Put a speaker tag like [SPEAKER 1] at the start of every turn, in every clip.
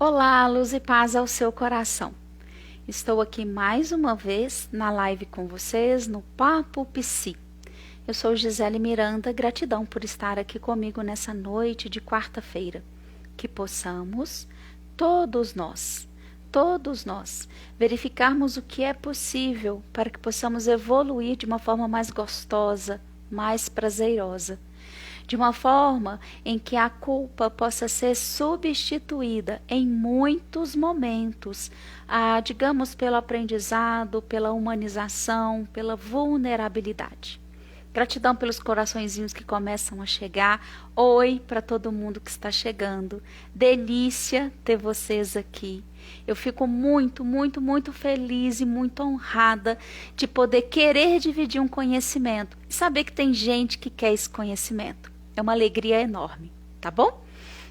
[SPEAKER 1] Olá, luz e paz ao seu coração. Estou aqui mais uma vez na live com vocês no Papo Psi. Eu sou Gisele Miranda, gratidão por estar aqui comigo nessa noite de quarta-feira. Que possamos, todos nós, verificarmos o que é possível para que possamos evoluir de uma forma mais gostosa, mais prazerosa. De uma forma em que a culpa possa ser substituída em muitos momentos, digamos, pelo aprendizado, pela humanização, pela vulnerabilidade. Gratidão pelos coraçõezinhos que começam a chegar. Oi para todo mundo que está chegando. Delícia ter vocês aqui. Eu fico muito feliz e muito honrada de poder querer dividir um conhecimento e saber que tem gente que quer esse conhecimento. É uma alegria enorme, tá bom?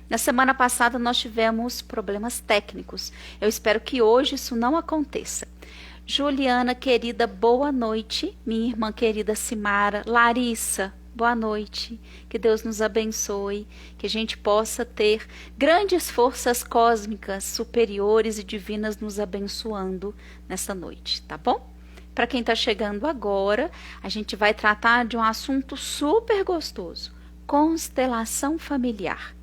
[SPEAKER 1] Na semana passada nós tivemos problemas técnicos. Eu espero que hoje isso não aconteça. Juliana, querida, boa noite. Minha irmã querida Simara. Larissa, boa noite. Que Deus nos abençoe. Que a gente possa ter grandes forças cósmicas, superiores e divinas nos abençoando nessa noite, tá bom? Para quem está chegando agora, a gente vai tratar de um assunto super gostoso. Constelação familiar.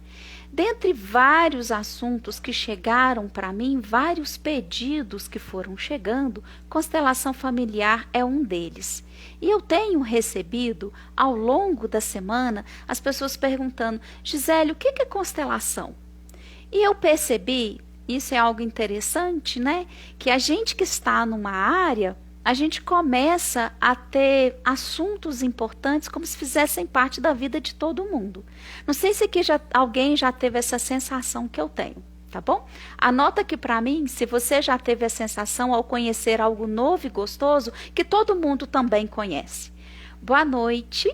[SPEAKER 1] Dentre vários assuntos que chegaram para mim, vários pedidos que foram chegando, constelação familiar é um deles. E eu tenho recebido, ao longo da semana, as pessoas perguntando: Gisele, o que é constelação? E eu percebi, isso é algo interessante, né? Que a gente que está numa área, a gente começa a ter assuntos importantes como se fizessem parte da vida de todo mundo. Não sei se aqui alguém já teve essa sensação que eu tenho, tá bom? Anota aqui para mim se você já teve a sensação ao conhecer algo novo e gostoso que todo mundo também conhece. Boa noite,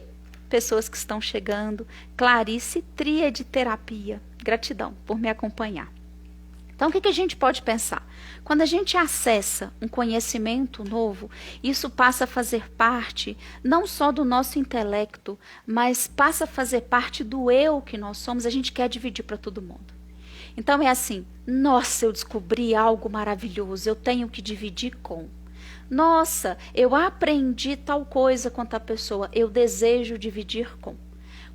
[SPEAKER 1] pessoas que estão chegando. Clarice, Tríade Terapia. Gratidão por me acompanhar. Então, o que a gente pode pensar? Quando a gente acessa um conhecimento novo, isso passa a fazer parte não só do nosso intelecto, mas passa a fazer parte do eu que nós somos, a gente quer dividir para todo mundo. Então é assim: nossa, eu descobri algo maravilhoso, eu tenho que dividir com. Nossa, eu aprendi tal coisa com tal pessoa, eu desejo dividir com.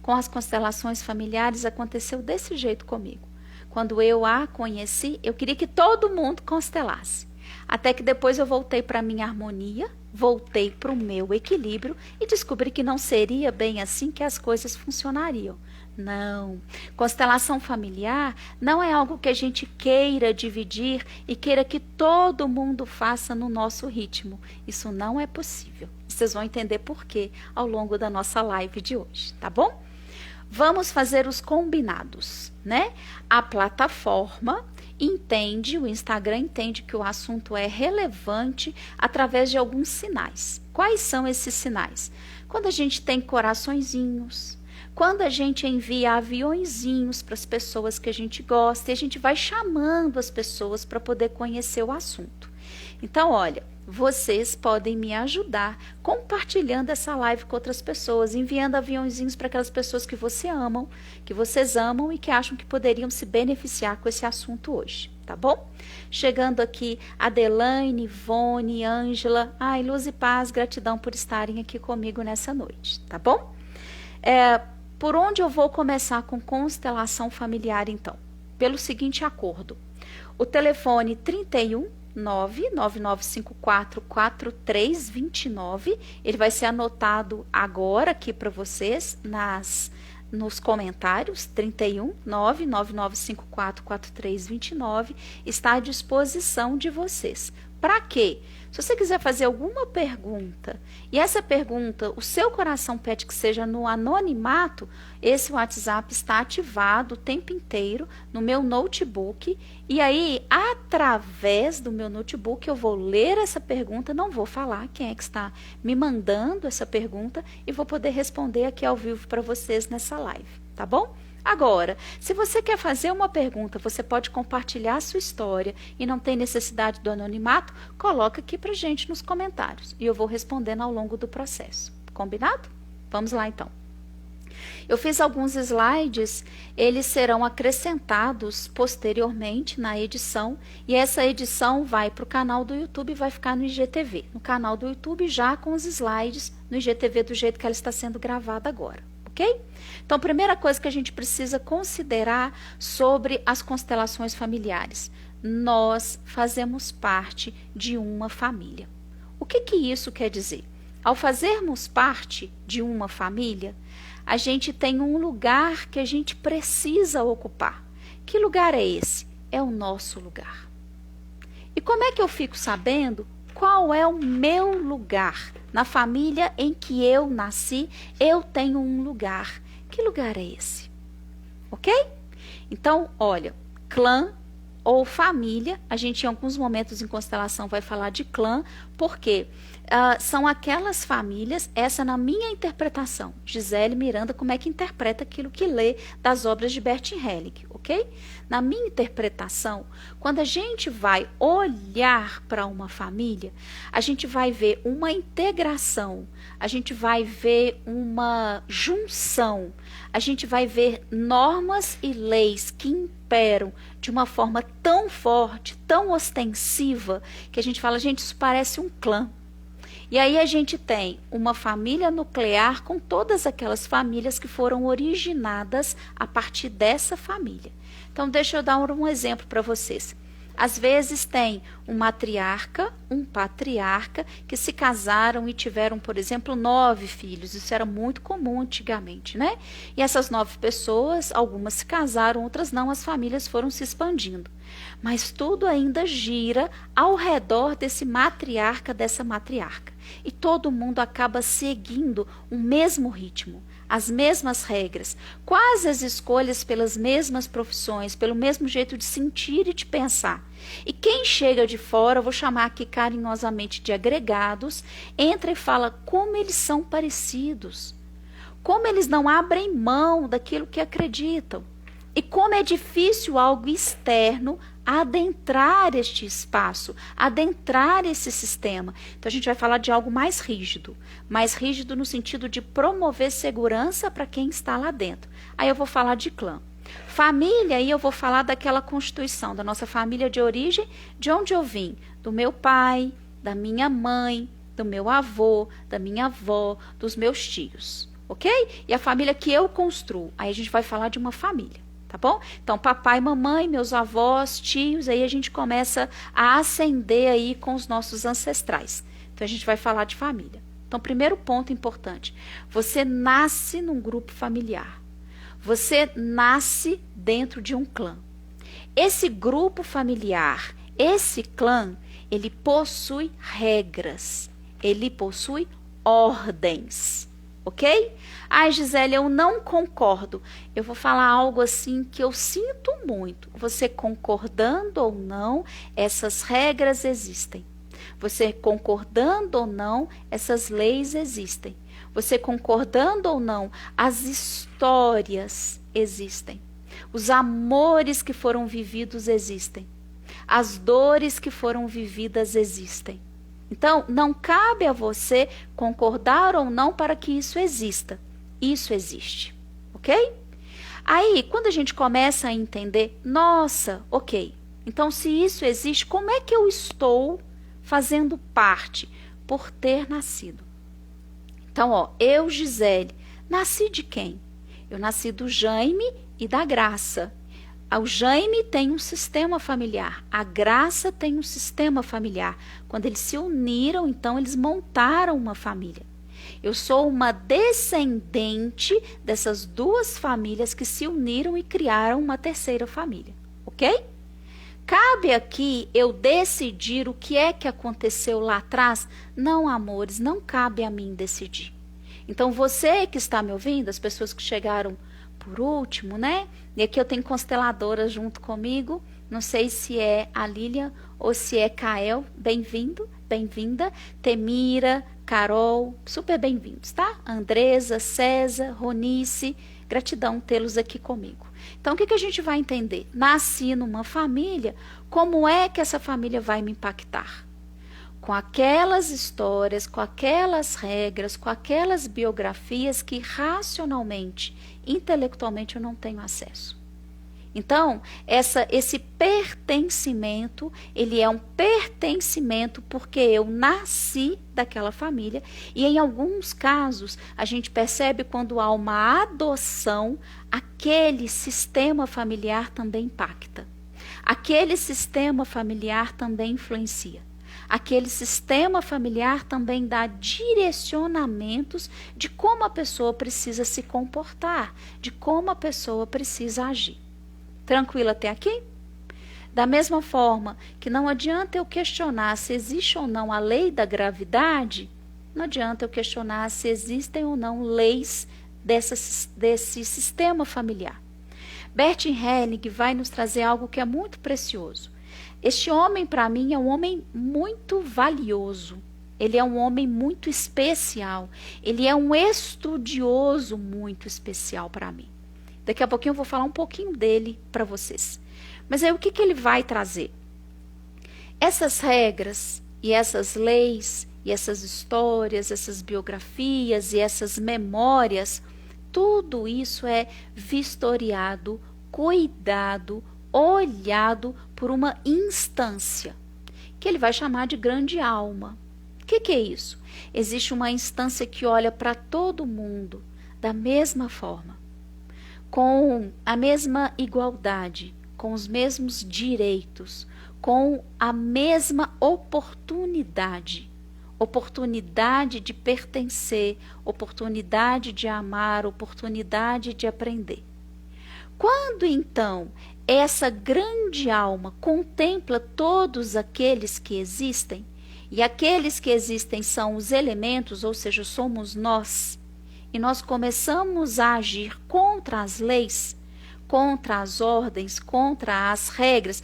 [SPEAKER 1] Com as constelações familiares aconteceu desse jeito comigo. Quando eu a conheci, eu queria que todo mundo constelasse. Até que depois eu voltei para a minha harmonia, voltei para o meu equilíbrio e descobri que não seria bem assim que as coisas funcionariam. Não, constelação familiar não é algo que a gente queira dividir e queira que todo mundo faça no nosso ritmo. Isso não é possível. Vocês vão entender por quê ao longo da nossa live de hoje, tá bom? Vamos fazer os combinados, né? A plataforma entende, o Instagram entende que o assunto é relevante através de alguns sinais. Quais são esses sinais? Quando a gente tem coraçõezinhos, quando a gente envia aviõezinhos para as pessoas que a gente gosta, e a gente vai chamando as pessoas para poder conhecer o assunto. Então, olha, vocês podem me ajudar compartilhando essa live com outras pessoas, enviando aviãozinhos para aquelas pessoas que vocês amam e que acham que poderiam se beneficiar com esse assunto hoje, tá bom? Chegando aqui, Adelaine, Ivone, Ângela, luz e paz, gratidão por estarem aqui comigo nessa noite, tá bom? Por onde eu vou começar com constelação familiar, então? Pelo seguinte acordo: o telefone 31 999544329, ele vai ser anotado agora aqui para vocês nos comentários. 31 999544329 está à disposição de vocês. Para quê? Se você quiser fazer alguma pergunta e essa pergunta o seu coração pede que seja no anonimato, esse WhatsApp está ativado o tempo inteiro no meu notebook, e aí através do meu notebook eu vou ler essa pergunta, não vou falar quem é que está me mandando essa pergunta e vou poder responder aqui ao vivo para vocês nessa live, tá bom? Agora, se você quer fazer uma pergunta, você pode compartilhar a sua história e não tem necessidade do anonimato, coloca aqui pra gente nos comentários e eu vou respondendo ao longo do processo. Combinado? Vamos lá então. Eu fiz alguns slides, eles serão acrescentados posteriormente na edição, e essa edição vai para o canal do YouTube e vai ficar no IGTV. No canal do YouTube já com os slides, no IGTV do jeito que ela está sendo gravada agora, ok? Então, primeira coisa que a gente precisa considerar sobre as constelações familiares. Nós fazemos parte de uma família. O que isso quer dizer? Ao fazermos parte de uma família, a gente tem um lugar que a gente precisa ocupar. Que lugar é esse? É o nosso lugar. E como é que eu fico sabendo qual é o meu lugar? Na família em que eu nasci, eu tenho um lugar. Que lugar é esse? Ok? Então, olha, clã ou família, a gente em alguns momentos em constelação vai falar de clã, porque são aquelas famílias, essa na minha interpretação, Gisele Miranda, como é que interpreta aquilo que lê das obras de Bert Hellick, ok? Na minha interpretação, quando a gente vai olhar para uma família, a gente vai ver uma integração, a gente vai ver uma junção, a gente vai ver normas e leis que imperam de uma forma tão forte, tão ostensiva, que a gente fala, gente, isso parece um clã. E aí a gente tem uma família nuclear com todas aquelas famílias que foram originadas a partir dessa família. Então, deixa eu dar um exemplo para vocês. Às vezes tem um matriarca, um patriarca, que se casaram e tiveram, por exemplo, 9 filhos. Isso era muito comum antigamente, né? E essas 9 pessoas, algumas se casaram, outras não, as famílias foram se expandindo. Mas tudo ainda gira ao redor desse matriarca, dessa matriarca. E todo mundo acaba seguindo o mesmo ritmo, as mesmas regras, quase as escolhas pelas mesmas profissões, pelo mesmo jeito de sentir e de pensar. E quem chega de fora, eu vou chamar aqui carinhosamente de agregados, entra e fala como eles são parecidos, como eles não abrem mão daquilo que acreditam, e como é difícil algo externo adentrar este espaço, adentrar esse sistema. Então a gente vai falar de algo mais rígido no sentido de promover segurança para quem está lá dentro. Aí eu vou falar de clã. Família, aí eu vou falar daquela constituição, da nossa família de origem, de onde eu vim, do meu pai, da minha mãe, do meu avô, da minha avó, dos meus tios, ok? E a família que eu construo, aí a gente vai falar de uma família. Tá bom? Então, papai, mamãe, meus avós, tios, aí a gente começa a ascender aí com os nossos ancestrais. Então, a gente vai falar de família. Então, primeiro ponto importante, você nasce num grupo familiar. Você nasce dentro de um clã. Esse grupo familiar, esse clã, ele possui regras, ele possui ordens. Ok? Ai, Gisele, eu não concordo. Eu vou falar algo assim que eu sinto muito. Você concordando ou não, essas regras existem. Você concordando ou não, essas leis existem. Você concordando ou não, as histórias existem. Os amores que foram vividos existem. As dores que foram vividas existem. Então, não cabe a você concordar ou não para que isso exista. Isso existe, ok? Aí, quando a gente começa a entender, nossa, ok, então se isso existe, como é que eu estou fazendo parte por ter nascido? Então, ó, eu, Gisele, nasci de quem? Eu nasci do Jaime e da Graça. O Jaime tem um sistema familiar, a Graça tem um sistema familiar. Quando eles se uniram, então eles montaram uma família. Eu sou uma descendente dessas duas famílias que se uniram e criaram uma terceira família, ok? Cabe aqui eu decidir o que é que aconteceu lá atrás? Não, amores, não cabe a mim decidir. Então, você que está me ouvindo, as pessoas que chegaram por último, né? E aqui eu tenho consteladoras junto comigo. Não sei se é a Lília ou se é Kael. Bem-vindo, bem-vinda. Temira, Carol, super bem-vindos, tá? Andresa, César, Ronice, gratidão tê-los aqui comigo. Então, o que a gente vai entender? Nasci numa família, como é que essa família vai me impactar? com aquelas histórias, com aquelas regras, com aquelas biografias que racionalmente, intelectualmente eu não tenho acesso. Então, esse pertencimento, ele é um pertencimento porque eu nasci daquela família, e em alguns casos a gente percebe quando há uma adoção, aquele sistema familiar também impacta. Aquele sistema familiar também influencia. Aquele sistema familiar também dá direcionamentos de como a pessoa precisa se comportar, de como a pessoa precisa agir. Tranquilo até aqui? Da mesma forma que não adianta eu questionar se existe ou não a lei da gravidade, não adianta eu questionar se existem ou não leis desse sistema familiar. Bert Helling vai nos trazer algo que é muito precioso. Este homem, para mim, é um homem muito valioso. Ele é um homem muito especial. Ele é um estudioso muito especial para mim. Daqui a pouquinho eu vou falar um pouquinho dele para vocês. Mas aí o que ele vai trazer? Essas regras e essas leis e essas histórias, essas biografias e essas memórias, tudo isso é vistoriado, cuidado, olhado por uma instância, que ele vai chamar de grande alma. O que é isso? Existe uma instância que olha para todo mundo da mesma forma, com a mesma igualdade, com os mesmos direitos, com a mesma oportunidade. Oportunidade de pertencer, oportunidade de amar, oportunidade de aprender. Quando então essa grande alma contempla todos aqueles que existem, e aqueles que existem são os elementos, ou seja, somos nós, e nós começamos a agir contra as leis, contra as ordens, contra as regras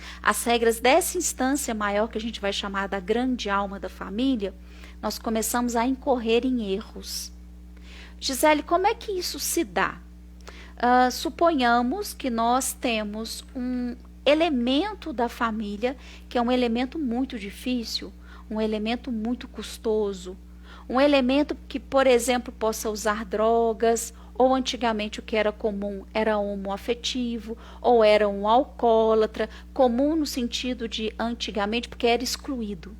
[SPEAKER 1] dessa instância maior que a gente vai chamar da grande alma da família, nós começamos a incorrer em erros. Gisele, como é que isso se dá? Suponhamos que nós temos um elemento da família que é um elemento muito difícil, um elemento muito custoso, um elemento que, por exemplo, possa usar drogas, ou antigamente o que era comum era homoafetivo, ou era um alcoólatra, comum no sentido de antigamente, porque era excluído.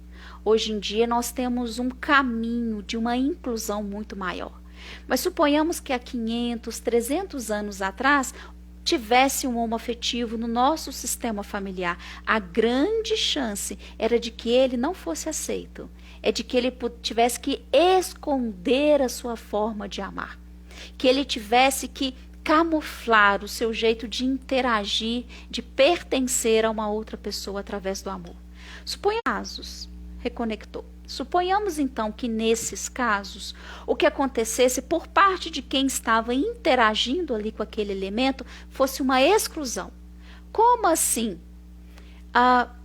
[SPEAKER 1] Hoje em dia nós temos um caminho de uma inclusão muito maior. Mas suponhamos que há 500, 300 anos atrás tivesse um homoafetivo no nosso sistema familiar. A grande chance era de que ele não fosse aceito. É de que ele tivesse que esconder a sua forma de amar. Que ele tivesse que camuflar o seu jeito de interagir, de pertencer a uma outra pessoa através do amor. Suponhamos, reconectou. Suponhamos então que nesses casos o que acontecesse por parte de quem estava interagindo ali com aquele elemento fosse uma exclusão. Como assim?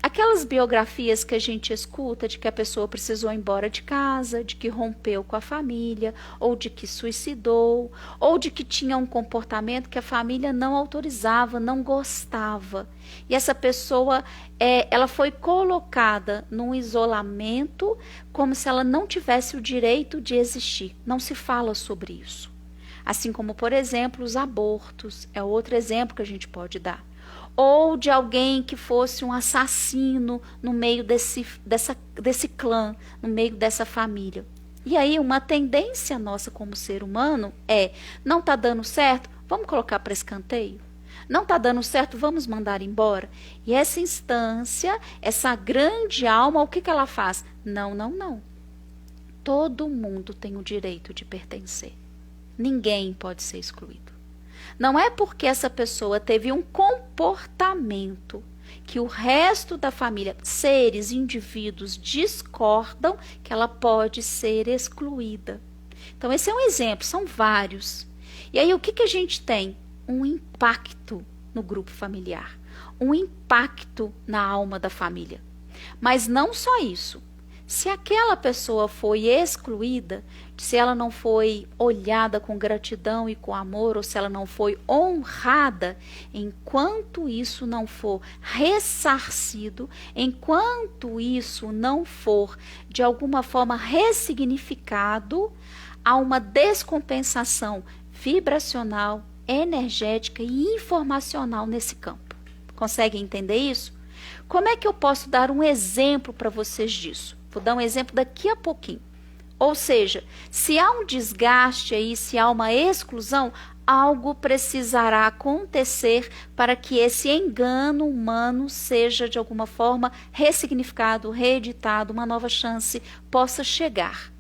[SPEAKER 1] Aquelas biografias que a gente escuta de que a pessoa precisou ir embora de casa, de que rompeu com a família, ou de que suicidou, ou de que tinha um comportamento que a família não autorizava, não gostava. E essa pessoa, ela foi colocada num isolamento como se ela não tivesse o direito de existir. Não se fala sobre isso. Assim como, por exemplo, os abortos, é outro exemplo que a gente pode dar. Ou de alguém que fosse um assassino no meio desse clã, no meio dessa família. E aí uma tendência nossa como ser humano não está dando certo, vamos colocar para escanteio. Não está dando certo, vamos mandar embora. E essa instância, essa grande alma, o que ela faz? Não. Todo mundo tem o direito de pertencer. Ninguém pode ser excluído. Não é porque essa pessoa teve um comportamento que o resto da família, seres, indivíduos, discordam que ela pode ser excluída. Então, esse é um exemplo, são vários. E aí, o que a gente tem? Um impacto no grupo familiar, um impacto na alma da família. Mas não só isso. Se aquela pessoa foi excluída, se ela não foi olhada com gratidão e com amor, ou se ela não foi honrada, enquanto isso não for ressarcido, enquanto isso não for de alguma forma ressignificado, há uma descompensação vibracional, energética e informacional nesse campo. Consegue entender isso? Como é que eu posso dar um exemplo para vocês disso? Vou dar um exemplo daqui a pouquinho. Ou seja, se há um desgaste aí, se há uma exclusão, algo precisará acontecer para que esse engano humano seja de alguma forma ressignificado, reeditado, uma nova chance possa chegar.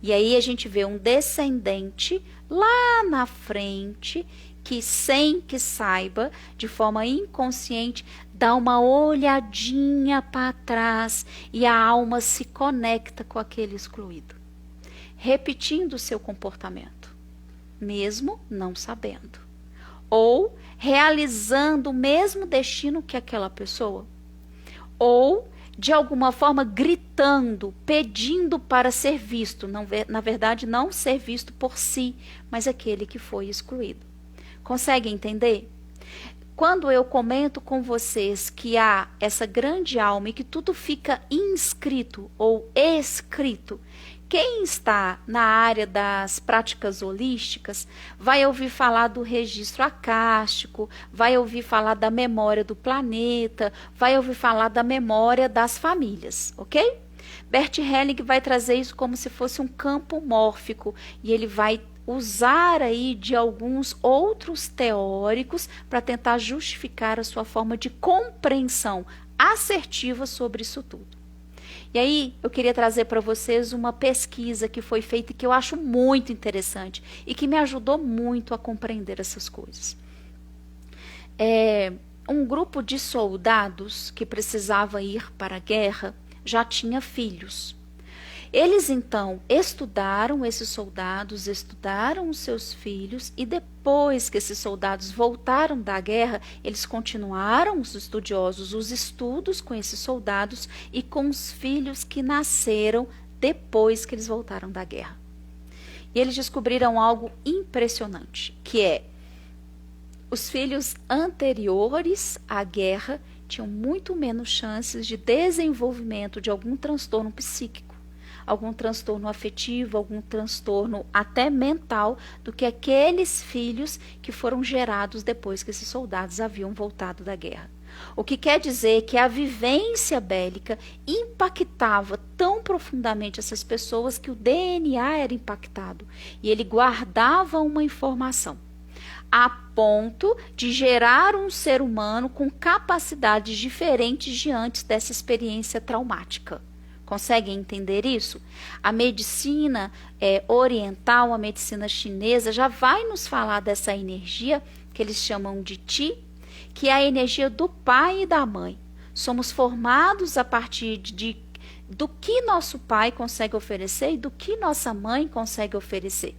[SPEAKER 1] E aí a gente vê um descendente lá na frente que, sem que saiba, de forma inconsciente, dá uma olhadinha para trás e a alma se conecta com aquele excluído, repetindo o seu comportamento, mesmo não sabendo, ou realizando o mesmo destino que aquela pessoa, ou de alguma forma gritando, pedindo para ser visto, na verdade não ser visto por si, mas aquele que foi excluído. Consegue entender? Quando eu comento com vocês que há essa grande alma e que tudo fica inscrito ou escrito, quem está na área das práticas holísticas vai ouvir falar do registro acástico, vai ouvir falar da memória do planeta, vai ouvir falar da memória das famílias, ok? Bert Helling vai trazer isso como se fosse um campo mórfico e ele vai usar aí de alguns outros teóricos para tentar justificar a sua forma de compreensão assertiva sobre isso tudo. E aí eu queria trazer para vocês uma pesquisa que foi feita e que eu acho muito interessante e que me ajudou muito a compreender essas coisas. Um grupo de soldados que precisava ir para a guerra já tinha filhos. Eles então estudaram esses soldados, estudaram os seus filhos e depois que esses soldados voltaram da guerra, eles continuaram, os estudiosos, os estudos com esses soldados e com os filhos que nasceram depois que eles voltaram da guerra. E eles descobriram algo impressionante, que é os filhos anteriores à guerra tinham muito menos chances de desenvolvimento de algum transtorno psíquico, algum transtorno afetivo, algum transtorno até mental, do que aqueles filhos que foram gerados depois que esses soldados haviam voltado da guerra. O que quer dizer que a vivência bélica impactava tão profundamente essas pessoas que o DNA era impactado e ele guardava uma informação, a ponto de gerar um ser humano com capacidades diferentes diante dessa experiência traumática. Conseguem entender isso? A medicina oriental, a medicina chinesa, já vai nos falar dessa energia que eles chamam de Qi, que é a energia do pai e da mãe. Somos formados a partir do que nosso pai consegue oferecer e do que nossa mãe consegue oferecer.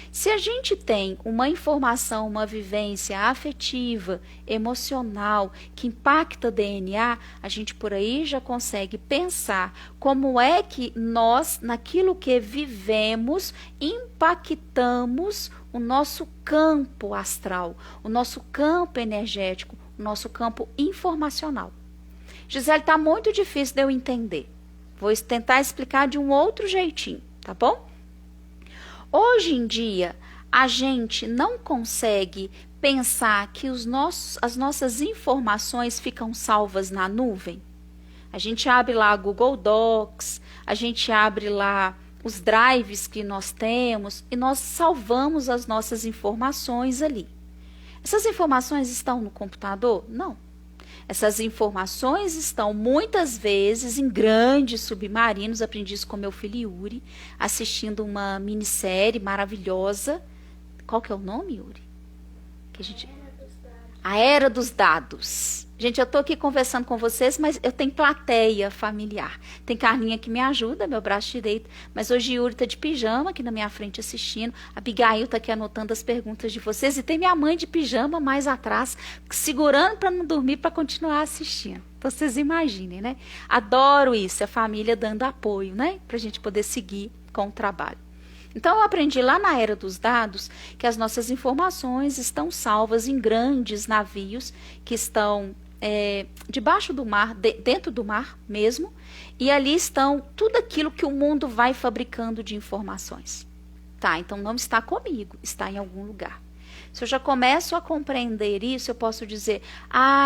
[SPEAKER 1] Se a gente tem uma informação, uma vivência afetiva, emocional, que impacta DNA, a gente por aí já consegue pensar como é que nós, naquilo que vivemos, impactamos o nosso campo astral, o nosso campo energético, o nosso campo informacional. Gisele, está muito difícil de eu entender. Vou tentar explicar de um outro jeitinho, tá bom? Hoje em dia, a gente não consegue pensar que as nossas informações ficam salvas na nuvem. A gente abre lá Google Docs, a gente abre lá os drives que nós temos e nós salvamos as nossas informações ali. Essas informações estão no computador? Não. Essas informações estão muitas vezes em grandes submarinos. Aprendi isso com meu filho Yuri, assistindo uma minissérie maravilhosa. Qual que é o nome, Yuri? A Era dos Dados. Gente, eu estou aqui conversando com vocês, mas eu tenho plateia familiar. Tem Carlinha que me ajuda, meu braço direito, mas hoje Yuri está de pijama aqui na minha frente assistindo. A Abigail está aqui anotando as perguntas de vocês e tem minha mãe de pijama mais atrás, segurando para não dormir, para continuar assistindo. Vocês imaginem, né? Adoro isso, a família dando apoio, né? Para a gente poder seguir com o trabalho. Então, eu aprendi lá na era dos dados que as nossas informações estão salvas em grandes navios que estão debaixo do mar, dentro do mar mesmo, e ali estão tudo aquilo que o mundo vai fabricando de informações. Tá, então não está comigo, está em algum lugar. Se eu já começo a compreender isso, eu posso dizer,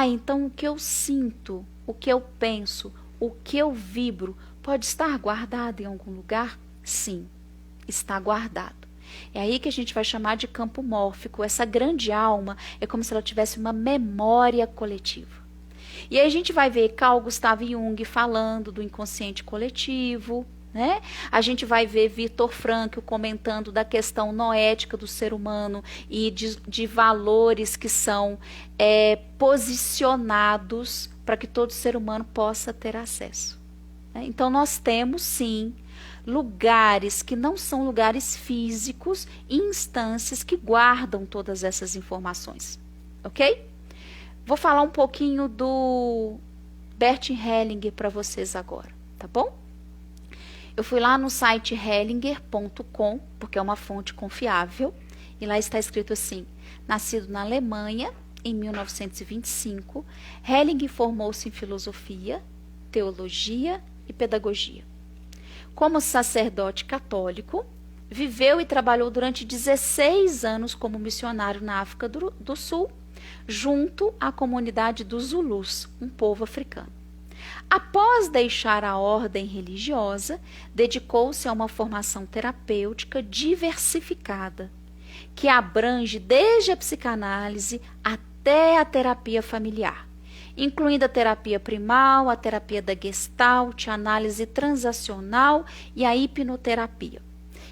[SPEAKER 1] então o que eu sinto, o que eu penso, o que eu vibro, pode estar guardado em algum lugar? Sim, está guardado. É aí que a gente vai chamar de campo mórfico. Essa grande alma é como se ela tivesse uma memória coletiva. E aí a gente vai ver Carl Gustav Jung falando do inconsciente coletivo, né? A gente vai ver Viktor Frankl comentando da questão noética do ser humano e de valores que são posicionados para que todo ser humano possa ter acesso. Né? Então nós temos sim lugares que não são lugares físicos, instâncias que guardam todas essas informações, ok? Vou falar um pouquinho do Bert Hellinger para vocês agora, tá bom? Eu fui lá no site hellinger.com, porque é uma fonte confiável, e lá está escrito assim: nascido na Alemanha em 1925, Hellinger formou-se em filosofia, teologia e pedagogia. Como sacerdote católico, viveu e trabalhou durante 16 anos como missionário na África do Sul, junto à comunidade dos Zulus, um povo africano. Após deixar a ordem religiosa, dedicou-se a uma formação terapêutica diversificada, que abrange desde a psicanálise até a terapia familiar, incluindo a terapia primal, a terapia da Gestalt, a análise transacional e a hipnoterapia.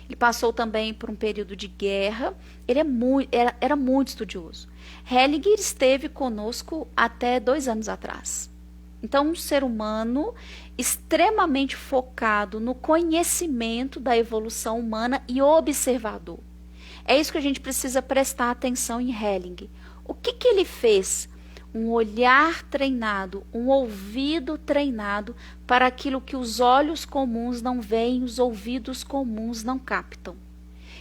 [SPEAKER 1] Ele passou também por um período de guerra, ele era muito estudioso. Hellinger esteve conosco até 2 anos atrás. Então, um ser humano extremamente focado no conhecimento da evolução humana e observador. É isso que a gente precisa prestar atenção em Hellinger. O que ele fez? Um olhar treinado, um ouvido treinado para aquilo que os olhos comuns não veem, os ouvidos comuns não captam.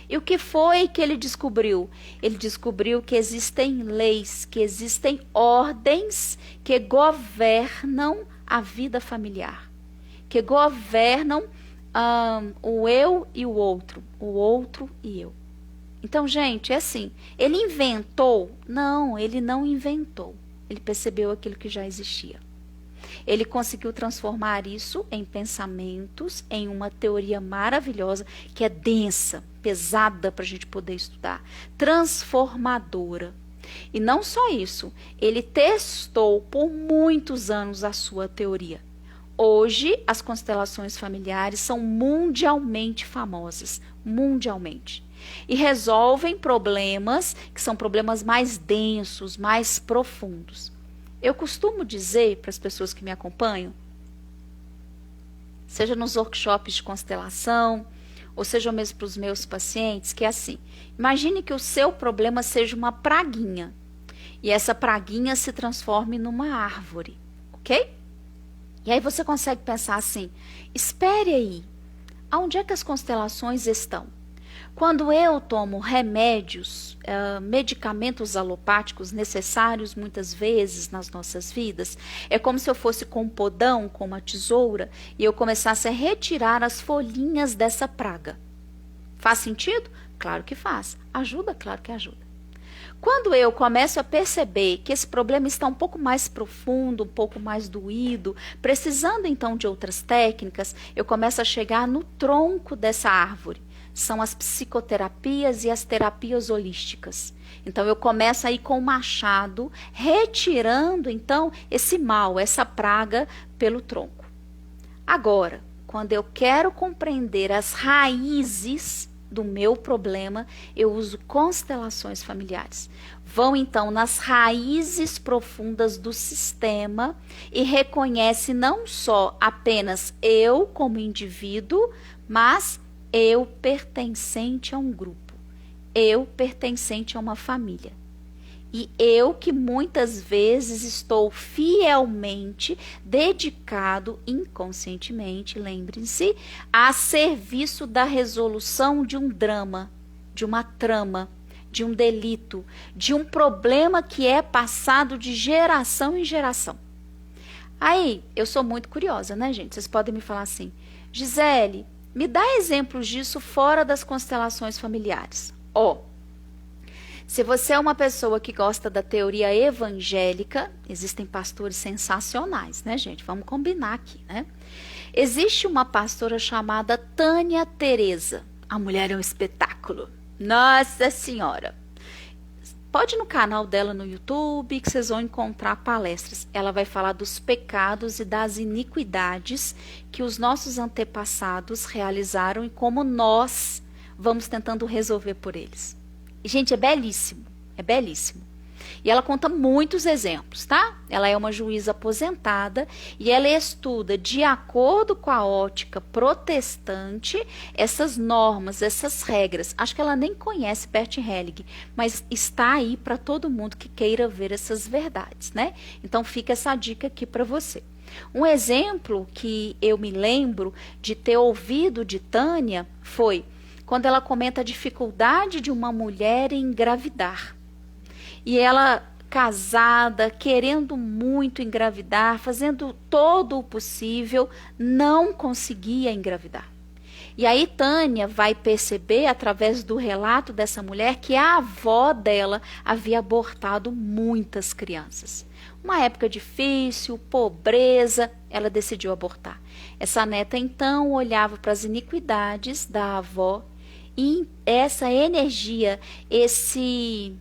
[SPEAKER 1] E o que foi que ele descobriu? Ele descobriu que existem leis, que existem ordens que governam a vida familiar, que governam o eu e o outro e eu. Então, gente, é assim, ele inventou? Não, ele não inventou. Ele percebeu aquilo que já existia. Ele conseguiu transformar isso em pensamentos, em uma teoria maravilhosa, que é densa, pesada para a gente poder estudar, transformadora. E não só isso, ele testou por muitos anos a sua teoria. Hoje, as constelações familiares são mundialmente famosas, mundialmente. E resolvem problemas que são problemas mais densos, mais profundos. Eu costumo dizer para as pessoas que me acompanham, seja nos workshops de constelação, ou seja mesmo para os meus pacientes, que é assim: imagine que o seu problema seja uma praguinha, e essa praguinha se transforme numa árvore, ok? E aí você consegue pensar assim: espere aí, aonde é que as constelações estão? Quando eu tomo remédios, medicamentos alopáticos necessários muitas vezes nas nossas vidas, é como se eu fosse com um podão, com uma tesoura, e eu começasse a retirar as folhinhas dessa praga. Faz sentido? Claro que faz. Ajuda? Claro que ajuda. Quando eu começo a perceber que esse problema está um pouco mais profundo, um pouco mais doído, precisando então de outras técnicas, eu começo a chegar no tronco dessa árvore. São as psicoterapias e as terapias holísticas. Então, eu começo aí com o machado, retirando, então, esse mal, essa praga pelo tronco. Agora, quando eu quero compreender as raízes do meu problema, eu uso constelações familiares. Vão, então, nas raízes profundas do sistema e reconhece não só apenas eu como indivíduo, mas eu pertencente a um grupo, eu pertencente a uma família. E eu que muitas vezes estou fielmente dedicado inconscientemente, lembrem-se, a serviço da resolução de um drama, de uma trama, de um delito, de um problema que é passado de geração em geração. Aí, eu sou muito curiosa, né, gente? Vocês podem me falar assim, Gisele, me dá exemplos disso fora das constelações familiares. Se você é uma pessoa que gosta da teoria evangélica, existem pastores sensacionais, né, gente? Vamos combinar aqui, né? Existe uma pastora chamada Tânia Teresa. A mulher é um espetáculo. Nossa Senhora! Pode ir no canal dela no YouTube que vocês vão encontrar palestras. Ela vai falar dos pecados e das iniquidades que os nossos antepassados realizaram e como nós vamos tentando resolver por eles. E, gente, é belíssimo, é belíssimo. E ela conta muitos exemplos, tá? Ela é uma juíza aposentada e ela estuda, de acordo com a ótica protestante, essas normas, essas regras. Acho que ela nem conhece Bert Helling, mas está aí para todo mundo que queira ver essas verdades, né? Então fica essa dica aqui para você. Um exemplo que eu me lembro de ter ouvido de Tânia foi quando ela comenta a dificuldade de uma mulher em engravidar. E ela, casada, querendo muito engravidar, fazendo todo o possível, não conseguia engravidar. E aí Tânia vai perceber, através do relato dessa mulher, que a avó dela havia abortado muitas crianças. Uma época difícil, pobreza, ela decidiu abortar. Essa neta, então, olhava para as iniquidades da avó e essa energia, esse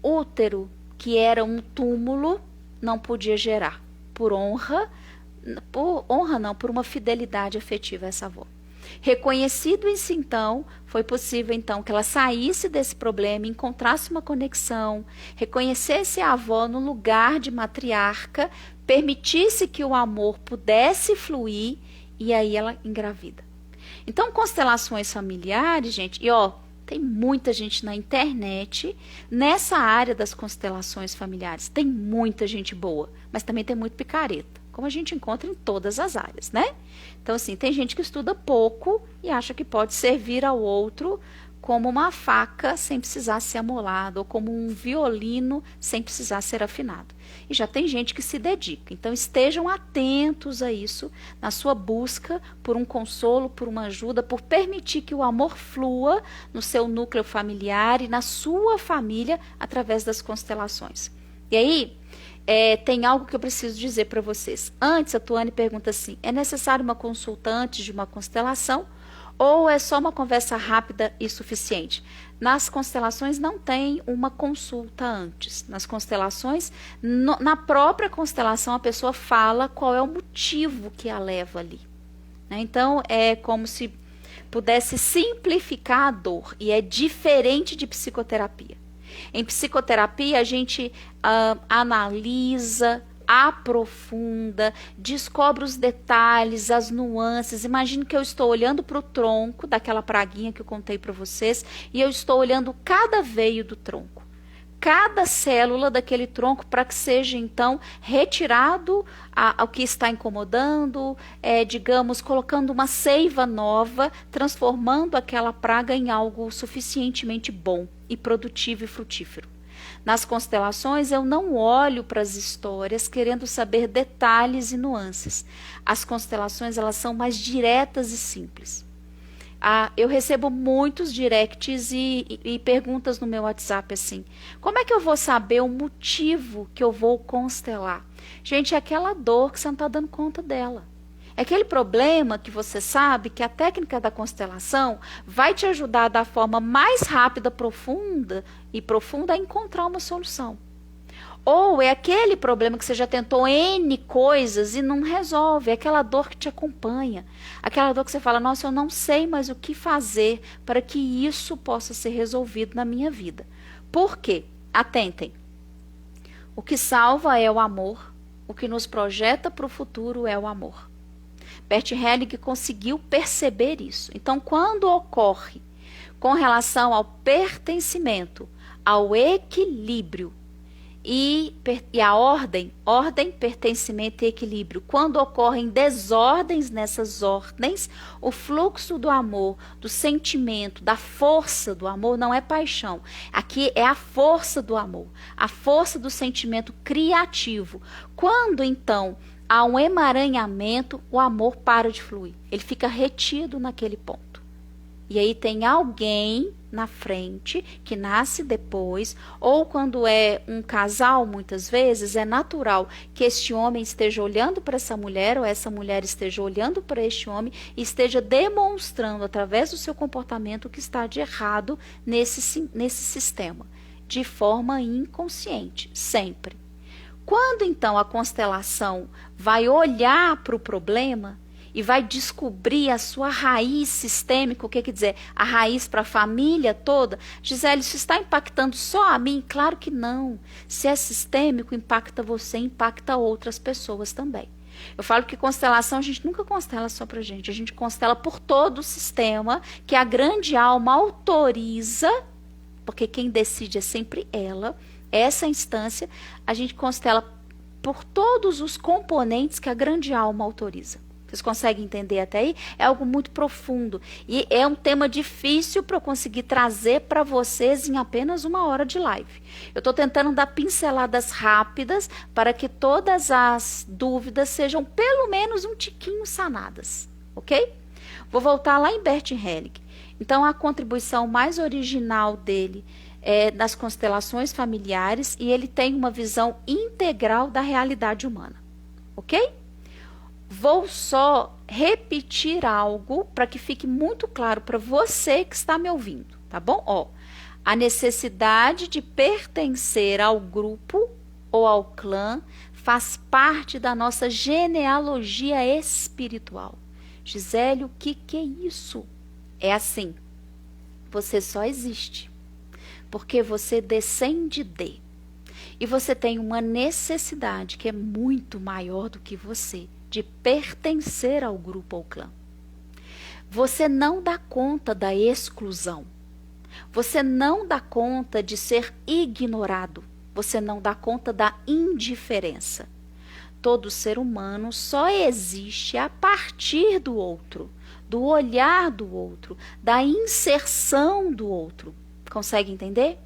[SPEAKER 1] útero que era um túmulo, não podia gerar. Por uma fidelidade afetiva a essa avó. Reconhecido isso, então, foi possível então que ela saísse desse problema, encontrasse uma conexão, reconhecesse a avó no lugar de matriarca, permitisse que o amor pudesse fluir e aí ela engravida. Então, constelações familiares, gente, e tem muita gente na internet, nessa área das constelações familiares, tem muita gente boa, mas também tem muito picareta, como a gente encontra em todas as áreas, né? Então, assim, tem gente que estuda pouco e acha que pode servir ao outro como uma faca sem precisar ser amolada, ou como um violino sem precisar ser afinado. E já tem gente que se dedica. Então, estejam atentos a isso, na sua busca por um consolo, por uma ajuda, por permitir que o amor flua no seu núcleo familiar e na sua família através das constelações. E aí, tem algo que eu preciso dizer para vocês. Antes, a Tuane pergunta assim, é necessário uma consulta antes de uma constelação? Ou é só uma conversa rápida e suficiente? Nas constelações não tem uma consulta antes. Nas constelações, na própria constelação, a pessoa fala qual é o motivo que a leva ali. Né? Então, é como se pudesse simplificar a dor. E é diferente de psicoterapia. Em psicoterapia, a gente analisa, aprofunda, descobre os detalhes, as nuances. Imagine que eu estou olhando para o tronco daquela praguinha que eu contei para vocês e eu estou olhando cada veio do tronco, cada célula daquele tronco para que seja então retirado o que está incomodando, digamos, colocando uma seiva nova, transformando aquela praga em algo suficientemente bom e produtivo e frutífero. Nas constelações, eu não olho para as histórias querendo saber detalhes e nuances. As constelações, elas são mais diretas e simples. Eu recebo muitos directs e perguntas no meu WhatsApp assim, como é que eu vou saber o motivo que eu vou constelar? Gente, é aquela dor que você não está dando conta dela. É aquele problema que você sabe que a técnica da constelação vai te ajudar da forma mais rápida, profunda a encontrar uma solução. Ou é aquele problema que você já tentou N coisas e não resolve, é aquela dor que te acompanha, aquela dor que você fala, nossa, eu não sei mais o que fazer para que isso possa ser resolvido na minha vida. Por quê? Atentem, o que salva é o amor, o que nos projeta para o futuro é o amor. Bert Helling conseguiu perceber isso. Então, quando ocorre com relação ao pertencimento, ao equilíbrio, e a ordem, pertencimento e equilíbrio. Quando ocorrem desordens nessas ordens, o fluxo do amor, do sentimento, da força do amor, não é paixão. Aqui é a força do amor, a força do sentimento criativo. Quando, então, há um emaranhamento, o amor para de fluir. Ele fica retido naquele ponto. E aí tem alguém na frente que nasce depois, ou quando é um casal, muitas vezes, é natural que este homem esteja olhando para essa mulher, ou essa mulher esteja olhando para este homem e esteja demonstrando, através do seu comportamento, o que está de errado nesse sistema, de forma inconsciente, sempre. Quando, então, a constelação vai olhar para o problema, e vai descobrir a sua raiz sistêmica, o que quer dizer? A raiz para a família toda. Gisele, isso está impactando só a mim? Claro que não. Se é sistêmico, impacta você, impacta outras pessoas também. Eu falo que constelação, a gente nunca constela só para a gente constela por todo o sistema, que a grande alma autoriza, porque quem decide é sempre ela, essa instância, a gente constela por todos os componentes que a grande alma autoriza. Vocês conseguem entender até aí? É algo muito profundo. E é um tema difícil para eu conseguir trazer para vocês em apenas 1 hora de live. Eu estou tentando dar pinceladas rápidas para que todas as dúvidas sejam pelo menos um tiquinho sanadas. Ok? Vou voltar lá em Bert Helling. Então, a contribuição mais original dele é das constelações familiares e ele tem uma visão integral da realidade humana. Ok? Vou só repetir algo para que fique muito claro para você que está me ouvindo, tá bom? Ó, a necessidade de pertencer ao grupo ou ao clã faz parte da nossa genealogia espiritual. Gisele, o que é isso? É assim, você só existe porque você descende de. E você tem uma necessidade que é muito maior do que você, de pertencer ao grupo ou clã. Você não dá conta da exclusão. Você não dá conta de ser ignorado. Você não dá conta da indiferença. Todo ser humano só existe a partir do outro, do olhar do outro, da inserção do outro. Consegue entender?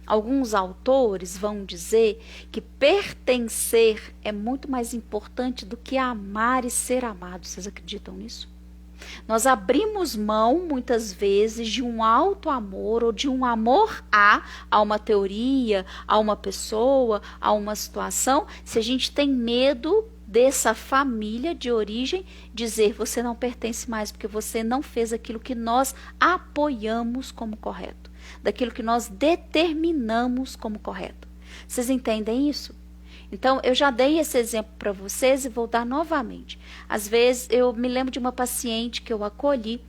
[SPEAKER 1] Alguns autores vão dizer que pertencer é muito mais importante do que amar e ser amado. Vocês acreditam nisso? Nós abrimos mão, muitas vezes, de um alto amor ou de um amor a uma teoria, a uma pessoa, a uma situação, se a gente tem medo dessa família de origem dizer você não pertence mais porque você não fez aquilo que nós apoiamos como correto, daquilo que nós determinamos como correto. Vocês entendem isso? Então, eu já dei esse exemplo para vocês e vou dar novamente. Às vezes, eu me lembro de uma paciente que eu acolhi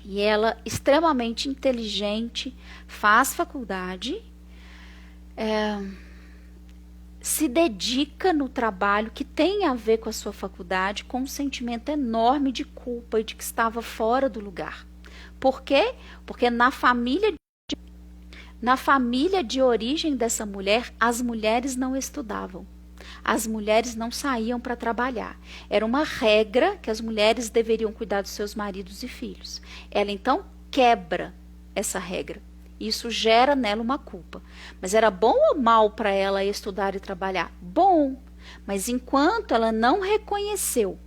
[SPEAKER 1] e ela, extremamente inteligente, faz faculdade, se dedica no trabalho que tem a ver com a sua faculdade, com um sentimento enorme de culpa e de que estava fora do lugar. Por quê? Porque na família de origem dessa mulher, as mulheres não estudavam. As mulheres não saíam para trabalhar. Era uma regra que as mulheres deveriam cuidar dos seus maridos e filhos. Ela então quebra essa regra. Isso gera nela uma culpa. Mas era bom ou mal para ela estudar e trabalhar? Bom. Mas enquanto ela não reconheceu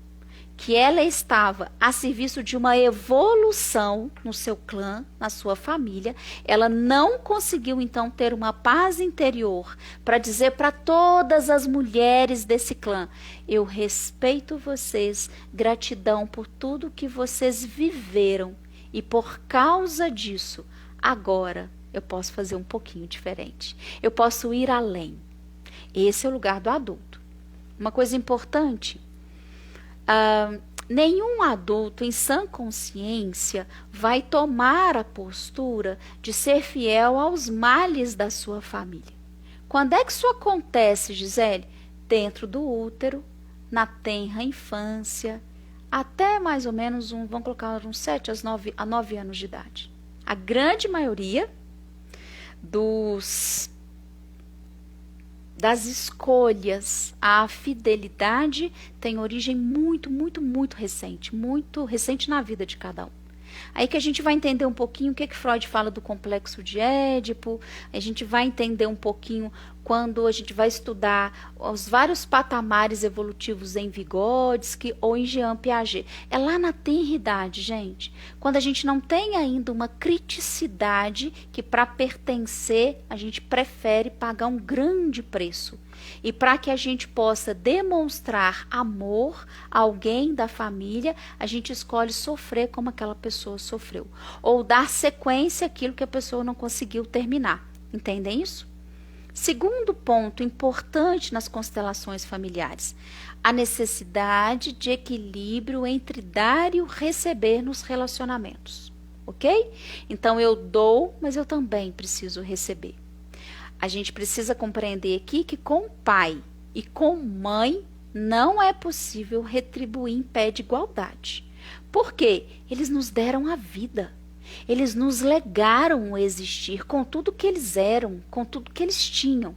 [SPEAKER 1] que ela estava a serviço de uma evolução no seu clã, na sua família, ela não conseguiu então ter uma paz interior para dizer para todas as mulheres desse clã: eu respeito vocês, gratidão por tudo que vocês viveram e por causa disso, agora eu posso fazer um pouquinho diferente, eu posso ir além. Esse é o lugar do adulto. Uma coisa importante, nenhum adulto em sã consciência vai tomar a postura de ser fiel aos males da sua família. Quando é que isso acontece, Gisele? Dentro do útero, na tenra infância, até mais ou menos vamos colocar uns 7 a 9 anos de idade. A grande maioria dos das escolhas. A fidelidade tem origem muito, muito, muito recente na vida de cada um. Aí que a gente vai entender um pouquinho o que Freud fala do complexo de Édipo, a gente vai entender um pouquinho quando a gente vai estudar os vários patamares evolutivos em Vygotsky ou em Jean Piaget. É lá na tenridade, gente, quando a gente não tem ainda uma criticidade que para pertencer a gente prefere pagar um grande preço. E para que a gente possa demonstrar amor a alguém da família, a gente escolhe sofrer como aquela pessoa sofreu. Ou dar sequência àquilo que a pessoa não conseguiu terminar. Entendem isso? Segundo ponto importante nas constelações familiares, a necessidade de equilíbrio entre dar e o receber nos relacionamentos. Ok? Então eu dou, mas eu também preciso receber. A gente precisa compreender aqui que com pai e com mãe não é possível retribuir em pé de igualdade. Por quê? Eles nos deram a vida. Eles nos legaram o existir com tudo que eles eram, com tudo que eles tinham.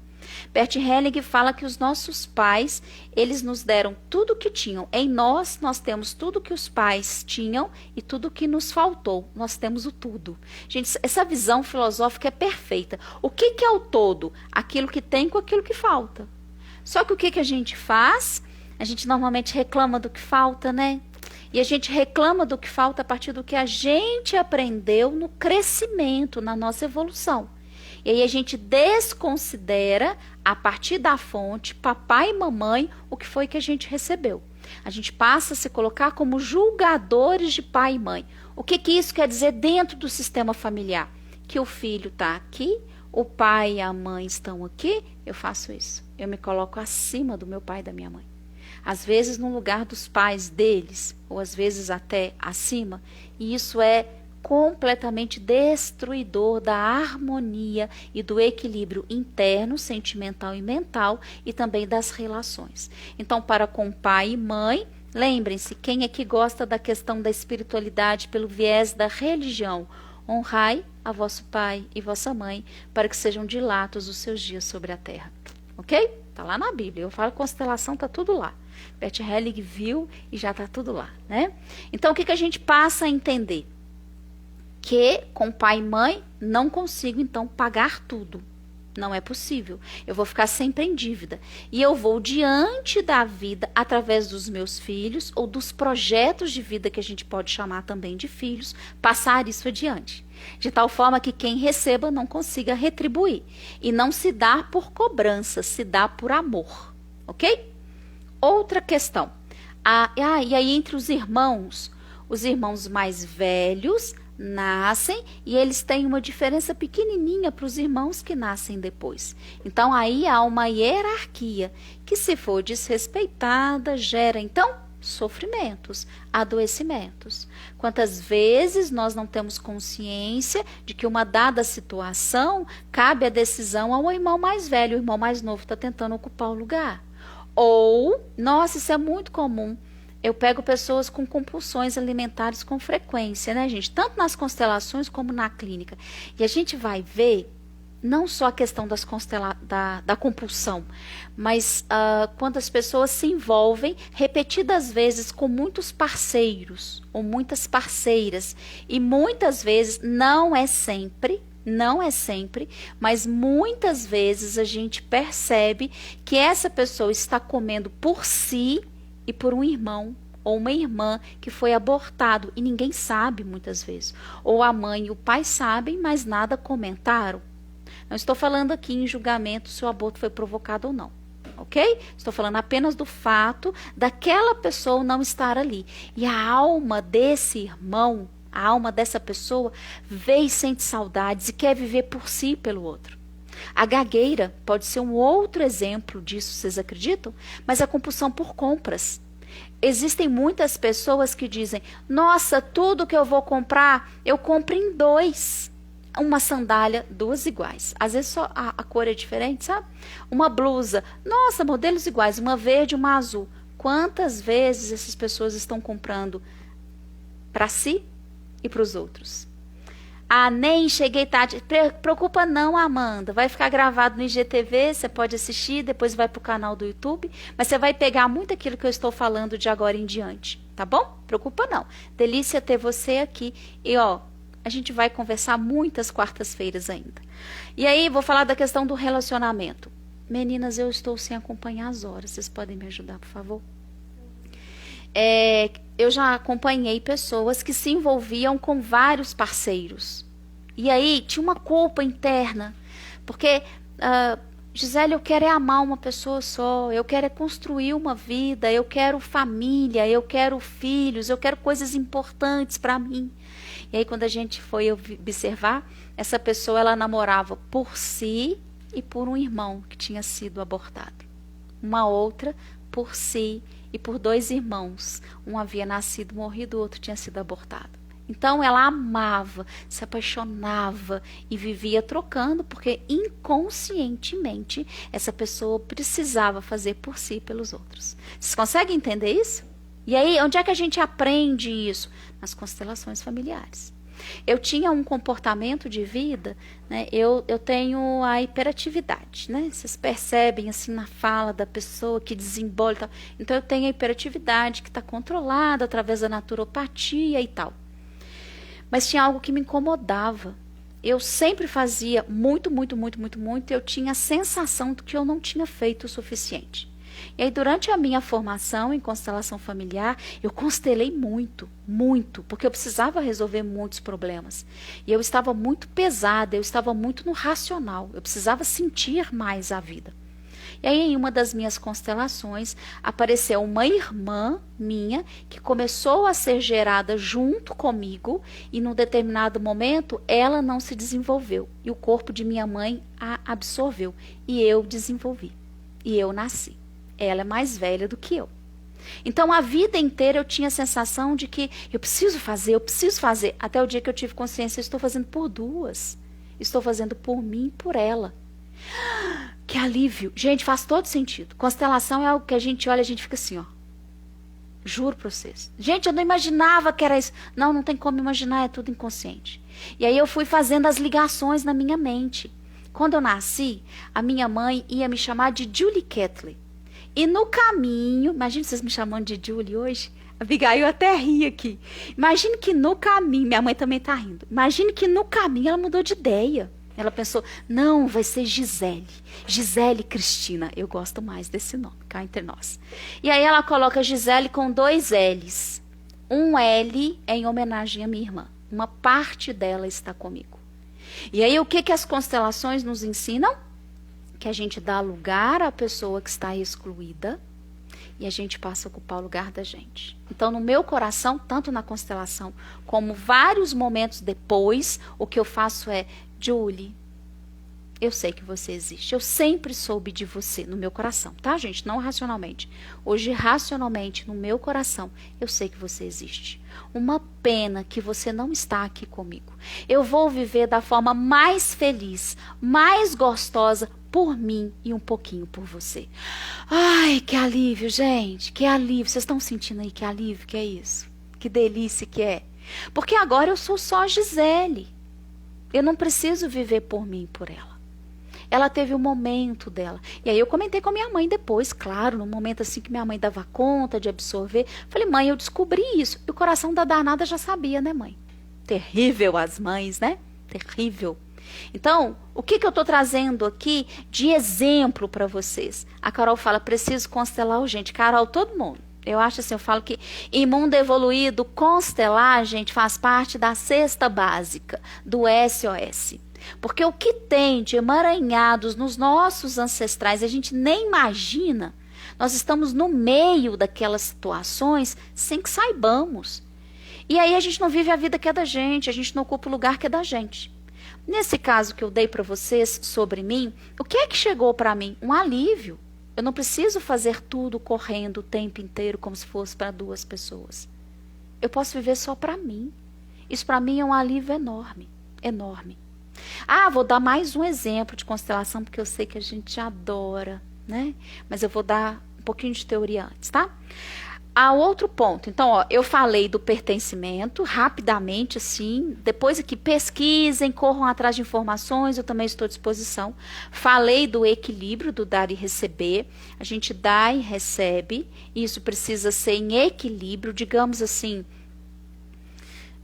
[SPEAKER 1] Bert Helling fala que os nossos pais, eles nos deram tudo o que tinham. Em nós temos tudo que os pais tinham e tudo que nos faltou. Nós temos o tudo. Gente, essa visão filosófica é perfeita. O que é o todo? Aquilo que tem com aquilo que falta. Só que o que a gente faz? A gente normalmente reclama do que falta, né? E a gente reclama do que falta a partir do que a gente aprendeu no crescimento, na nossa evolução. E aí a gente desconsidera, a partir da fonte, papai e mamãe, o que foi que a gente recebeu. A gente passa a se colocar como julgadores de pai e mãe. O que isso quer dizer dentro do sistema familiar? Que o filho está aqui, o pai e a mãe estão aqui, eu faço isso. Eu me coloco acima do meu pai e da minha mãe. Às vezes no lugar dos pais deles, ou às vezes até acima, e isso é completamente destruidor da harmonia e do equilíbrio interno, sentimental e mental, e também das relações. Então, para com pai e mãe, lembrem-se, quem é que gosta da questão da espiritualidade pelo viés da religião? Honrai a vosso pai e vossa mãe, para que sejam dilatos os seus dias sobre a terra. Ok? Está lá na Bíblia. Eu falo constelação, está tudo lá. Bert Helling viu e já está tudo lá, né? Então, o que a gente passa a entender? Que com pai e mãe não consigo, então, pagar tudo. Não é possível. Eu vou ficar sempre em dívida. E eu vou diante da vida, através dos meus filhos, ou dos projetos de vida, que a gente pode chamar também de filhos, passar isso adiante. De tal forma que quem receba não consiga retribuir. E não se dá por cobrança, se dá por amor. Ok? Outra questão. E aí entre os irmãos mais velhos nascem e eles têm uma diferença pequenininha para os irmãos que nascem depois. Então aí há uma hierarquia que, se for desrespeitada, gera então sofrimentos, adoecimentos. Quantas vezes nós não temos consciência de que uma dada situação cabe a decisão ao irmão mais velho, o irmão mais novo está tentando ocupar o lugar. Ou, nossa, isso é muito comum. Eu pego pessoas com compulsões alimentares com frequência, né, gente? Tanto nas constelações como na clínica. E a gente vai ver não só a questão da compulsão, mas quando as pessoas se envolvem repetidas vezes com muitos parceiros ou muitas parceiras. E muitas vezes, não é sempre, mas muitas vezes a gente percebe que essa pessoa está comendo por si e por um irmão ou uma irmã que foi abortado e ninguém sabe muitas vezes. Ou a mãe e o pai sabem, mas nada comentaram. Não estou falando aqui em julgamento se o aborto foi provocado ou não, ok? Estou falando apenas do fato daquela pessoa não estar ali. E a alma desse irmão, a alma dessa pessoa, vê e sente saudades e quer viver por si e pelo outro. A gagueira pode ser um outro exemplo disso, vocês acreditam? Mas a compulsão por compras. Existem muitas pessoas que dizem, nossa, tudo que eu vou comprar, eu compro em 2. Uma sandália, 2 iguais. Às vezes só a cor é diferente, sabe? Uma blusa, nossa, modelos iguais, uma verde e uma azul. Quantas vezes essas pessoas estão comprando para si e para os outros? Ah, nem cheguei tarde. Preocupa não, Amanda. Vai ficar gravado no IGTV, você pode assistir, depois vai para o canal do YouTube. Mas você vai pegar muito aquilo que eu estou falando de agora em diante, tá bom? Preocupa não. Delícia ter você aqui. E ó, a gente vai conversar muitas quartas-feiras ainda. E aí, vou falar da questão do relacionamento. Meninas, eu estou sem acompanhar as horas. Vocês podem me ajudar, por favor? Eu já acompanhei pessoas que se envolviam com vários parceiros. E aí tinha uma culpa interna. Porque, Gisele, eu quero é amar uma pessoa só. Eu quero é construir uma vida. Eu quero família. Eu quero filhos. Eu quero coisas importantes para mim. E aí quando a gente foi observar, essa pessoa ela namorava por si e por um irmão que tinha sido abortado. Uma outra por si e por 2 irmãos. Um havia nascido, morrido, o outro tinha sido abortado. Então ela amava, se apaixonava e vivia trocando, porque inconscientemente essa pessoa precisava fazer por si e pelos outros. Vocês conseguem entender isso? E aí, onde é que a gente aprende isso? Nas constelações familiares. Eu tinha um comportamento de vida, né? Eu tenho a hiperatividade, né? Vocês percebem assim na fala da pessoa que desembola e tal. Então eu tenho a hiperatividade que está controlada através da naturopatia e tal. Mas tinha algo que me incomodava. Eu sempre fazia muito, e eu tinha a sensação de que eu não tinha feito o suficiente. E aí, durante a minha formação em constelação familiar, eu constelei muito, porque eu precisava resolver muitos problemas. E eu estava muito pesada, eu estava muito no racional, eu precisava sentir mais a vida. E aí, em uma das minhas constelações, apareceu uma irmã minha que começou a ser gerada junto comigo e, num determinado momento, ela não se desenvolveu. E o corpo de minha mãe a absorveu. E eu desenvolvi. E eu nasci. Ela é mais velha do que eu. Então, a vida inteira eu tinha a sensação de que eu preciso fazer, até o dia que eu tive consciência, eu estou fazendo por 2. Estou fazendo por mim e por ela. Que alívio. Gente, faz todo sentido. Constelação é algo que a gente olha e a gente fica assim, ó. Juro para vocês. Gente, eu não imaginava que era isso. Não, não tem como imaginar, é tudo inconsciente. E aí eu fui fazendo as ligações na minha mente. Quando eu nasci, a minha mãe ia me chamar de Julie Catley. E no caminho, imagine vocês me chamando de Julie hoje, a Abigail até ri aqui. Imagine que no caminho, minha mãe também está rindo, imagine que no caminho ela mudou de ideia. Ela pensou, não, vai ser Gisele. Gisele Cristina. Eu gosto mais desse nome, cá entre nós. E aí ela coloca Gisele com 2 L's. Um L é em homenagem à minha irmã. Uma parte dela está comigo. E aí o que as constelações nos ensinam? Que a gente dá lugar à pessoa que está excluída e a gente passa a ocupar o lugar da gente. Então, no meu coração, tanto na constelação como vários momentos depois, o que eu faço é, Julie, eu sei que você existe. Eu sempre soube de você no meu coração, tá, gente? Não racionalmente. Hoje, racionalmente, no meu coração, eu sei que você existe. Uma pena que você não está aqui comigo. Eu vou viver da forma mais feliz, mais gostosa por mim e um pouquinho por você. Ai, que alívio, gente. Que alívio. Vocês estão sentindo aí que alívio que é isso? Que delícia que é. Porque agora eu sou só Gisele. Eu não preciso viver por mim e por ela. Ela teve o momento dela. E aí eu comentei com a minha mãe depois, claro, no momento assim que minha mãe dava conta de absorver. Falei, mãe, eu descobri isso. E o coração da danada já sabia, né, mãe? Terrível as mães, né? Terrível. Então, o que eu estou trazendo aqui de exemplo para vocês? A Carol fala, preciso constelar urgente. Carol, todo mundo. Eu acho assim, eu falo que em mundo evoluído, constelar, gente, faz parte da cesta básica, do SOS. Porque o que tem de emaranhados nos nossos ancestrais, a gente nem imagina. Nós estamos no meio daquelas situações sem que saibamos. E aí a gente não vive a vida que é da gente, a gente não ocupa o lugar que é da gente. Nesse caso que eu dei para vocês sobre mim, o que é que chegou para mim? Um alívio. Eu não preciso fazer tudo correndo o tempo inteiro como se fosse para 2 pessoas. Eu posso viver só para mim. Isso para mim é um alívio enorme, enorme. Ah, vou dar mais um exemplo de constelação, porque eu sei que a gente adora, né? Mas eu vou dar um pouquinho de teoria antes, tá? há outro ponto. Então, ó, eu falei do pertencimento, rapidamente, assim. Depois aqui, pesquisem, corram atrás de informações, eu também estou à disposição. Falei do equilíbrio, do dar e receber. A gente dá e recebe. Isso precisa ser em equilíbrio, digamos assim.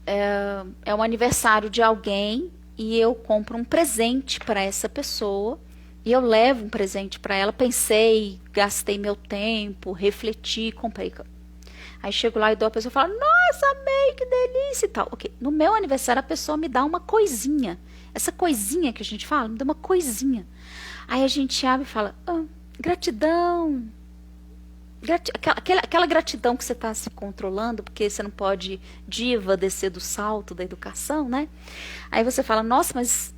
[SPEAKER 1] É o aniversário de alguém e eu compro um presente para essa pessoa. E eu levo um presente para ela, pensei, gastei meu tempo, refleti, comprei. Aí chego lá e dou, a pessoa fala, nossa, amei, que delícia e tal. Ok, no meu aniversário a pessoa me dá uma coisinha. Essa coisinha que a gente fala, me dá uma coisinha. Aí a gente abre e fala, gratidão. Aquela gratidão que você está se controlando, porque você não pode descer do salto da educação, né? Aí você fala, nossa, mas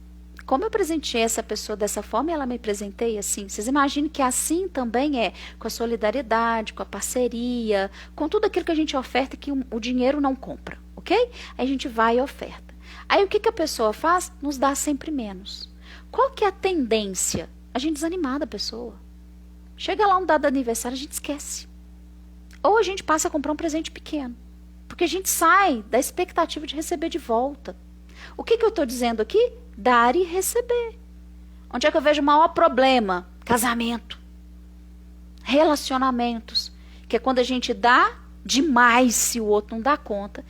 [SPEAKER 1] como eu presenteei essa pessoa dessa forma e ela me presenteia assim? Vocês imaginem que assim também é com a solidariedade, com a parceria, com tudo aquilo que a gente oferta que o dinheiro não compra, ok? Aí a gente vai e oferta. Aí o que a pessoa faz? Nos dá sempre menos. Qual que é a tendência? A gente desanimar da pessoa. Chega lá um dado aniversário, a gente esquece. Ou a gente passa a comprar um presente pequeno. Porque a gente sai da expectativa de receber de volta. O que eu estou dizendo aqui? Dar e receber. Onde é que eu vejo o maior problema? Casamento. Relacionamentos. Que é quando a gente dá demais se o outro não dá conta.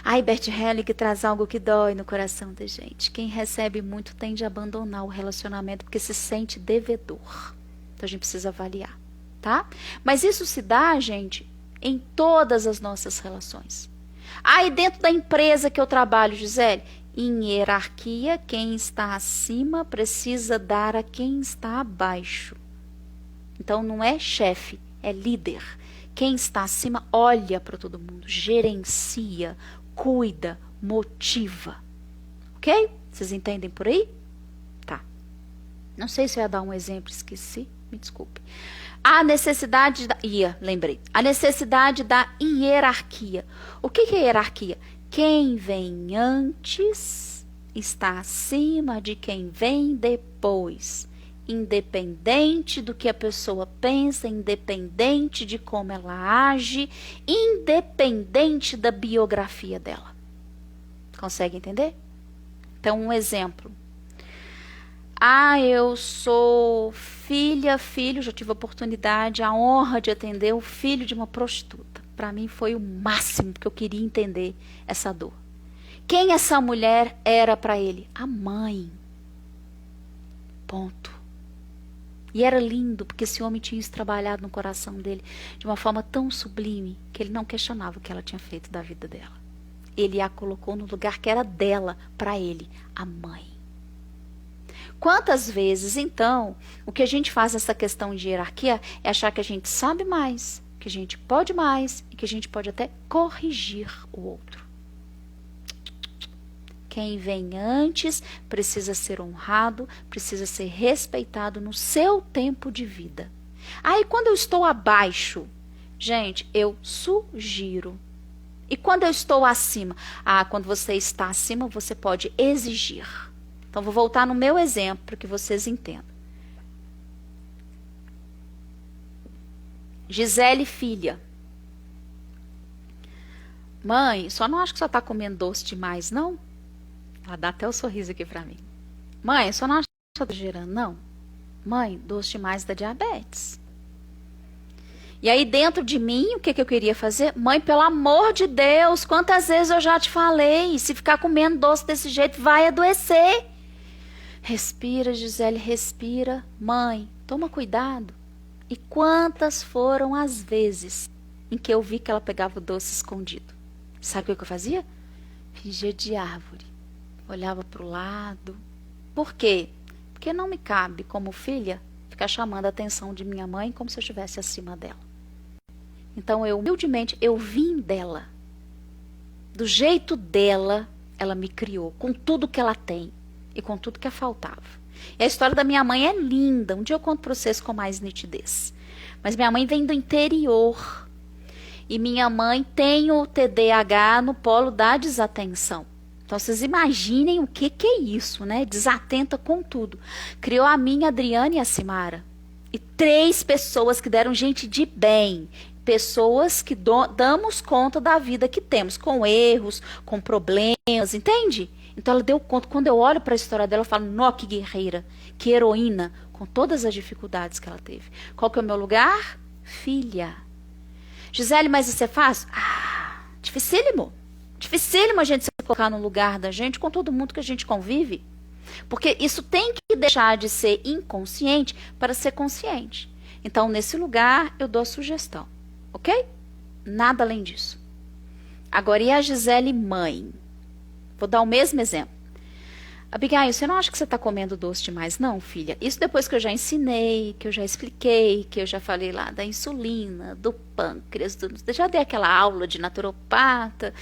[SPEAKER 1] Aí Bert Hellinger traz algo que dói no coração da gente. Quem recebe muito tende a abandonar o relacionamento porque se sente devedor. Então a gente precisa avaliar, tá? Mas isso se dá, gente, em todas as nossas relações. E dentro da empresa que eu trabalho, Gisele, em hierarquia, quem está acima precisa dar a quem está abaixo. Então não é chefe, é líder. Quem está acima olha para todo mundo, gerencia, cuida, motiva. Ok? Vocês entendem por aí? Tá. Não sei se eu ia dar um exemplo, esqueci. Me desculpe. A necessidade da... lembrei. A necessidade da hierarquia. O que é hierarquia? Quem vem antes está acima de quem vem depois. Independente do que a pessoa pensa, independente de como ela age, independente da biografia dela. Consegue entender? Então, um exemplo. Eu sou filho, já tive a oportunidade, a honra de atender o filho de uma prostituta. Para mim foi o máximo que eu queria entender essa dor. Quem essa mulher era para ele? A mãe. Ponto. E era lindo, porque esse homem tinha isso trabalhado no coração dele de uma forma tão sublime que ele não questionava o que ela tinha feito da vida dela. Ele a colocou no lugar que era dela, para ele, a mãe. Quantas vezes, então, o que a gente faz nessa questão de hierarquia é achar que a gente sabe mais, que a gente pode mais e que a gente pode até corrigir o outro. Quem vem antes precisa ser honrado, precisa ser respeitado no seu tempo de vida. E quando eu estou abaixo, gente, eu sugiro. E quando eu estou acima? Quando você está acima, você pode exigir. Então, vou voltar no meu exemplo para que vocês entendam. Gisele, filha. Mãe, só não acho que você está comendo doce demais, não? Ela dá até o sorriso aqui para mim. Mãe, só não acho que você está gerando, não? Mãe, doce demais dá diabetes. E aí, dentro de mim, o que eu queria fazer? Mãe, pelo amor de Deus, quantas vezes eu já te falei? Se ficar comendo doce desse jeito, vai adoecer. Respira, Gisele, respira. Mãe, toma cuidado. E quantas foram as vezes em que eu vi que ela pegava o doce escondido? Sabe o que eu fazia? Fingia de árvore. Olhava para o lado. Por quê? Porque não me cabe, como filha, ficar chamando a atenção de minha mãe como se eu estivesse acima dela. Então, humildemente, eu vim dela. Do jeito dela, ela me criou, com tudo que ela tem. E com tudo que faltava. E a história da minha mãe é linda. Um dia eu conto para vocês com mais nitidez. Mas minha mãe vem do interior. E minha mãe tem o TDAH no polo da desatenção. Então vocês imaginem o que é isso, né? Desatenta com tudo. Criou a minha, a Adriana e a Simara. E 3 pessoas que deram gente de bem. Pessoas que damos conta da vida que temos, com erros, com problemas, entende? Então ela deu conta. Quando eu olho para a história dela, eu falo, nó, que guerreira, que heroína, com todas as dificuldades que ela teve. Qual que é o meu lugar? Filha. Gisele, mas isso é fácil? Ah, dificílimo. Dificílimo a gente se colocar no lugar da gente com todo mundo que a gente convive. Porque isso tem que deixar de ser inconsciente para ser consciente. Então, nesse lugar, eu dou a sugestão. Ok? Nada além disso. Agora, e a Gisele mãe? Vou dar o mesmo exemplo. Abigail, você não acha que você está comendo doce demais? Não, filha. Isso depois que eu já ensinei, que eu já expliquei, que eu já falei lá da insulina, do pâncreas, já dei aquela aula de naturopata,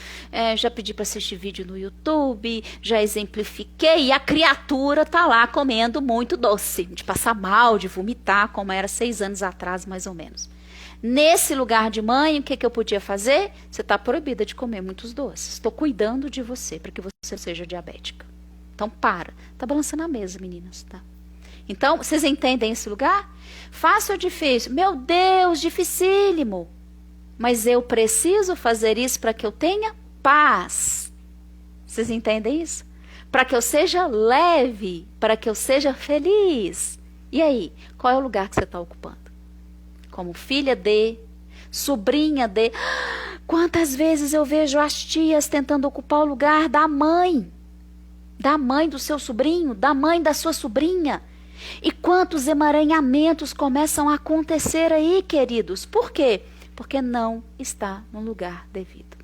[SPEAKER 1] já pedi para assistir vídeo no YouTube, já exemplifiquei e a criatura tá lá comendo muito doce, de passar mal, de vomitar, como era 6 anos atrás, mais ou menos. Nesse lugar de mãe, o que eu podia fazer? Você está proibida de comer muitos doces. Estou cuidando de você para que você seja diabética. Então, para. Tá balançando a mesa, meninas, tá? Então, vocês entendem esse lugar? Fácil ou difícil? Meu Deus, dificílimo. Mas eu preciso fazer isso para que eu tenha paz. Vocês entendem isso? Para que eu seja leve, para que eu seja feliz. E aí, qual é o lugar que você está ocupando? Como filha de, sobrinha de. Quantas vezes eu vejo as tias tentando ocupar o lugar da mãe do seu sobrinho, da mãe da sua sobrinha. E quantos emaranhamentos começam a acontecer aí, queridos? Por quê? Porque não está no lugar devido.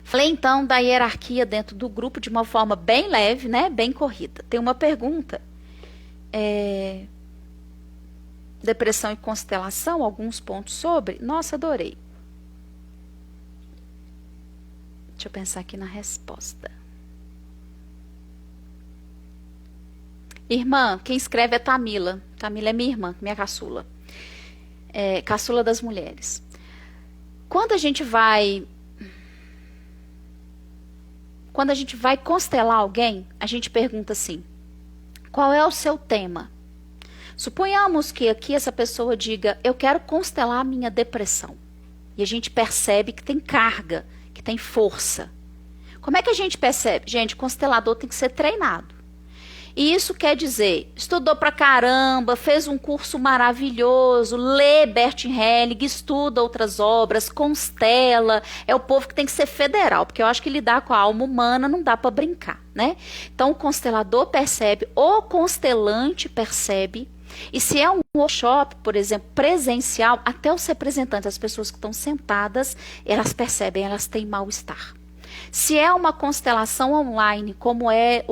[SPEAKER 1] Falei então da hierarquia dentro do grupo de uma forma bem leve, né? Bem corrida. Tem uma pergunta. Depressão e constelação, alguns pontos sobre. Nossa, adorei. Deixa eu pensar aqui na resposta. Irmã, quem escreve é Tamila. Tamila é minha irmã, minha caçula. Caçula das mulheres. Quando a gente vai constelar alguém, a gente pergunta assim: qual é o seu tema? Suponhamos que aqui essa pessoa diga: eu quero constelar a minha depressão. E a gente percebe que tem carga, que tem força. Como é que a gente percebe? Gente, constelador tem que ser treinado. E isso quer dizer, estudou pra caramba, fez um curso maravilhoso, lê Bert Helling, estuda outras obras, constela. É o povo que tem que ser federal, porque eu acho que lidar com a alma humana não dá para brincar, né? Então o constelador percebe, o constelante percebe. E se é um workshop, por exemplo, presencial, até os representantes, as pessoas que estão sentadas, elas percebem, elas têm mal-estar. Se é uma constelação online, como é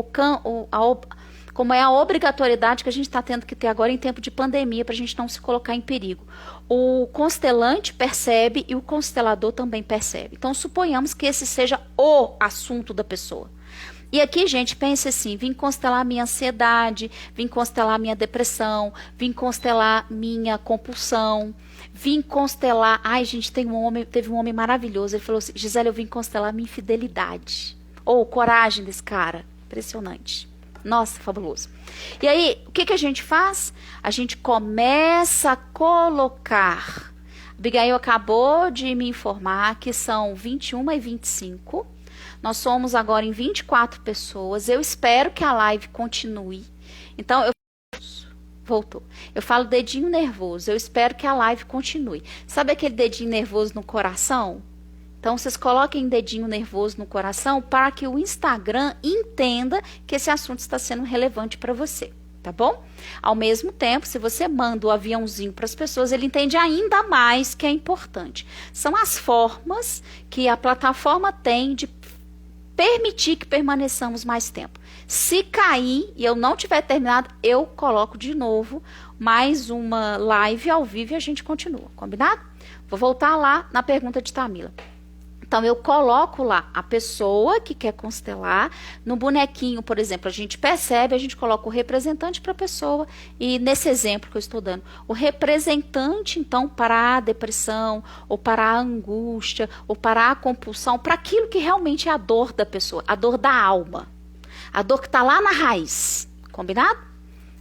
[SPEAKER 1] a obrigatoriedade que a gente está tendo que ter agora em tempo de pandemia, para a gente não se colocar em perigo. O constelante percebe e o constelador também percebe. Então, suponhamos que esse seja o assunto da pessoa. E aqui, gente, pense assim: vim constelar minha ansiedade, vim constelar minha depressão, vim constelar minha compulsão, vim constelar... Ai, gente, teve um homem maravilhoso, ele falou assim: Gisele, eu vim constelar minha infidelidade. Ou coragem desse cara. Impressionante. Nossa, fabuloso. E aí, o que a gente faz? A gente começa a colocar. Abigail acabou de me informar que são 21h25. Nós somos agora em 24 pessoas. Eu espero que a live continue. Então, voltou. Eu falo dedinho nervoso. Eu espero que a live continue. Sabe aquele dedinho nervoso no coração? Então, vocês coloquem dedinho nervoso no coração para que o Instagram entenda que esse assunto está sendo relevante para você, tá bom? Ao mesmo tempo, se você manda o aviãozinho para as pessoas, ele entende ainda mais que é importante. São as formas que a plataforma tem de permitir que permaneçamos mais tempo. Se cair e eu não tiver terminado, eu coloco de novo mais uma live ao vivo e a gente continua, combinado? Vou voltar lá na pergunta de Tamila. Então, eu coloco lá a pessoa que quer constelar. No bonequinho, por exemplo, a gente percebe, a gente coloca o representante para a pessoa. E nesse exemplo que eu estou dando, o representante, então, para a depressão, ou para a angústia, ou para a compulsão, para aquilo que realmente é a dor da pessoa, a dor da alma. A dor que está lá na raiz. Combinado?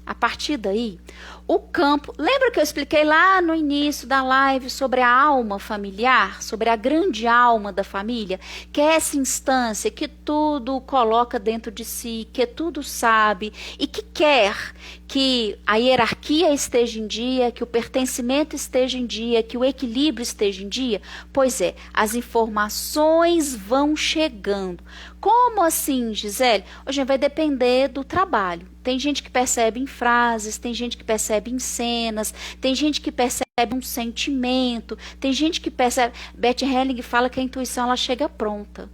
[SPEAKER 1] A partir daí, o campo... Lembra que eu expliquei lá no início da live sobre a alma familiar, sobre a grande alma da família, que é essa instância que tudo coloca dentro de si, que tudo sabe e que quer que a hierarquia esteja em dia, que o pertencimento esteja em dia, que o equilíbrio esteja em dia? Pois é, as informações vão chegando. Como assim, Gisele? Hoje vai depender do trabalho. Tem gente que percebe em frases, tem gente que percebe em cenas, tem gente que percebe um sentimento, tem gente que percebe... Beth Helling fala que a intuição ela chega pronta.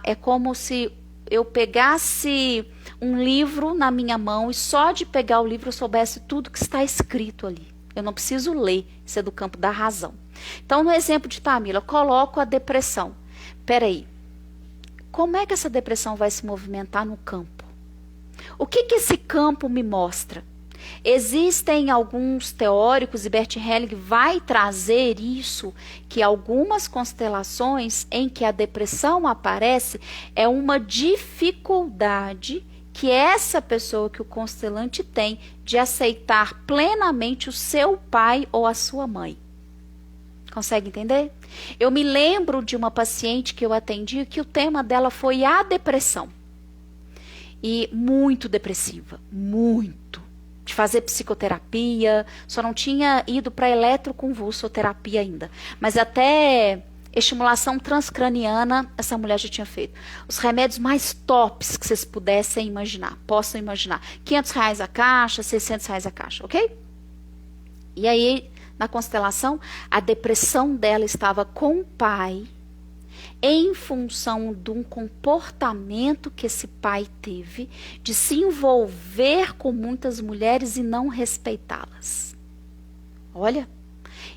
[SPEAKER 1] É como se eu pegasse um livro na minha mão e só de pegar o livro eu soubesse tudo que está escrito ali. Eu não preciso ler, isso é do campo da razão. Então, no exemplo de Tamila, eu coloco a depressão. Peraí, como é que essa depressão vai se movimentar no campo? O que esse campo me mostra? Existem alguns teóricos, e Bert Helling vai trazer isso, que algumas constelações em que a depressão aparece é uma dificuldade que essa pessoa, que o constelante tem, de aceitar plenamente o seu pai ou a sua mãe. Consegue entender? Eu me lembro de uma paciente que eu atendi que o tema dela foi a depressão. E muito depressiva, muito. De fazer psicoterapia, só não tinha ido para eletroconvulsoterapia ainda. Mas até estimulação transcraniana, essa mulher já tinha feito. Os remédios mais tops que vocês pudessem imaginar, possam imaginar. R$500 a caixa, R$600 a caixa, ok? E aí, na constelação, a depressão dela estava com o pai, em função de um comportamento que esse pai teve, de se envolver com muitas mulheres e não respeitá-las. Olha,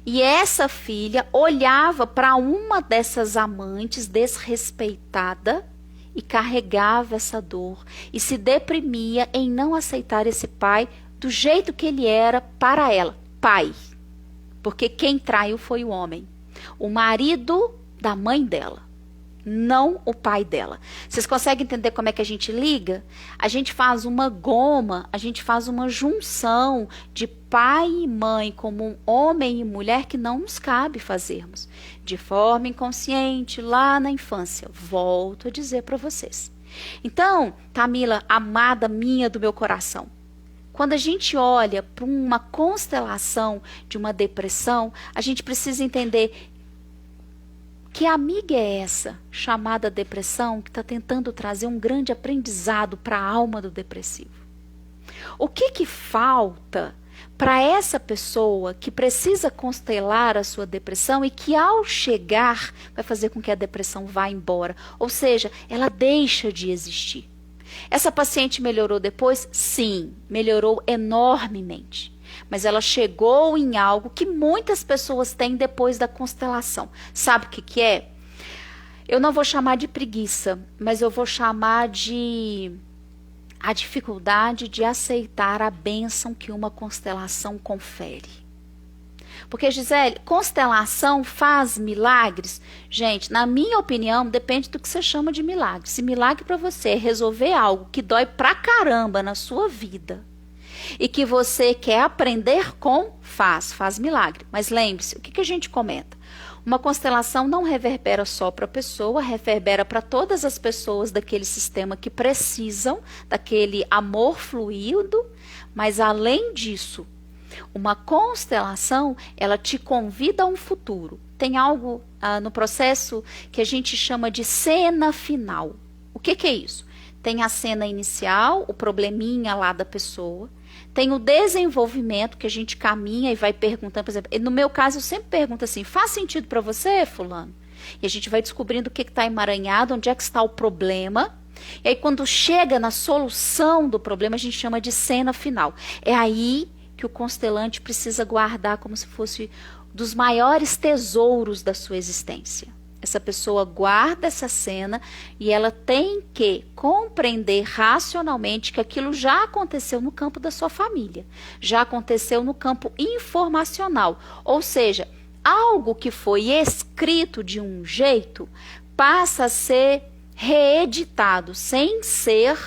[SPEAKER 1] e essa filha olhava para uma dessas amantes desrespeitada e carregava essa dor e se deprimia em não aceitar esse pai do jeito que ele era para ela, pai. Porque quem traiu foi o homem, o marido da mãe dela, não o pai dela. Vocês conseguem entender como é que a gente liga? A gente faz uma goma, a gente faz uma junção de pai e mãe como um homem e mulher que não nos cabe fazermos. De forma inconsciente, lá na infância. Volto a dizer para vocês. Então, Tamila, amada minha do meu coração, quando a gente olha para uma constelação de uma depressão, a gente precisa entender que amiga é essa, chamada depressão, que está tentando trazer um grande aprendizado para a alma do depressivo. O que falta para essa pessoa que precisa constelar a sua depressão e que ao chegar vai fazer com que a depressão vá embora? Ou seja, ela deixa de existir. Essa paciente melhorou depois? Sim, melhorou enormemente. Mas ela chegou em algo que muitas pessoas têm depois da constelação. Sabe o que é? Eu não vou chamar de preguiça, mas eu vou chamar de a dificuldade de aceitar a bênção que uma constelação confere. Porque, Gisele, constelação faz milagres? Gente, na minha opinião, depende do que você chama de milagre. Se milagre para você é resolver algo que dói pra caramba na sua vida e que você quer aprender com, faz milagre. Mas lembre-se, o que a gente comenta? Uma constelação não reverbera só para a pessoa, reverbera para todas as pessoas daquele sistema que precisam daquele amor fluido, mas além disso, uma constelação, ela te convida a um futuro. Tem algo no processo que a gente chama de cena final. O que é isso? Tem a cena inicial, o probleminha lá da pessoa. Tem o desenvolvimento, que a gente caminha e vai perguntando, por exemplo, no meu caso eu sempre pergunto assim, faz sentido para você, fulano? E a gente vai descobrindo o que está emaranhado, onde é que está o problema. E aí quando chega na solução do problema, a gente chama de cena final. É aí que o constelante precisa guardar como se fosse dos maiores tesouros da sua existência. Essa pessoa guarda essa cena e ela tem que compreender racionalmente que aquilo já aconteceu no campo da sua família, já aconteceu no campo informacional, ou seja, algo que foi escrito de um jeito passa a ser reeditado sem ser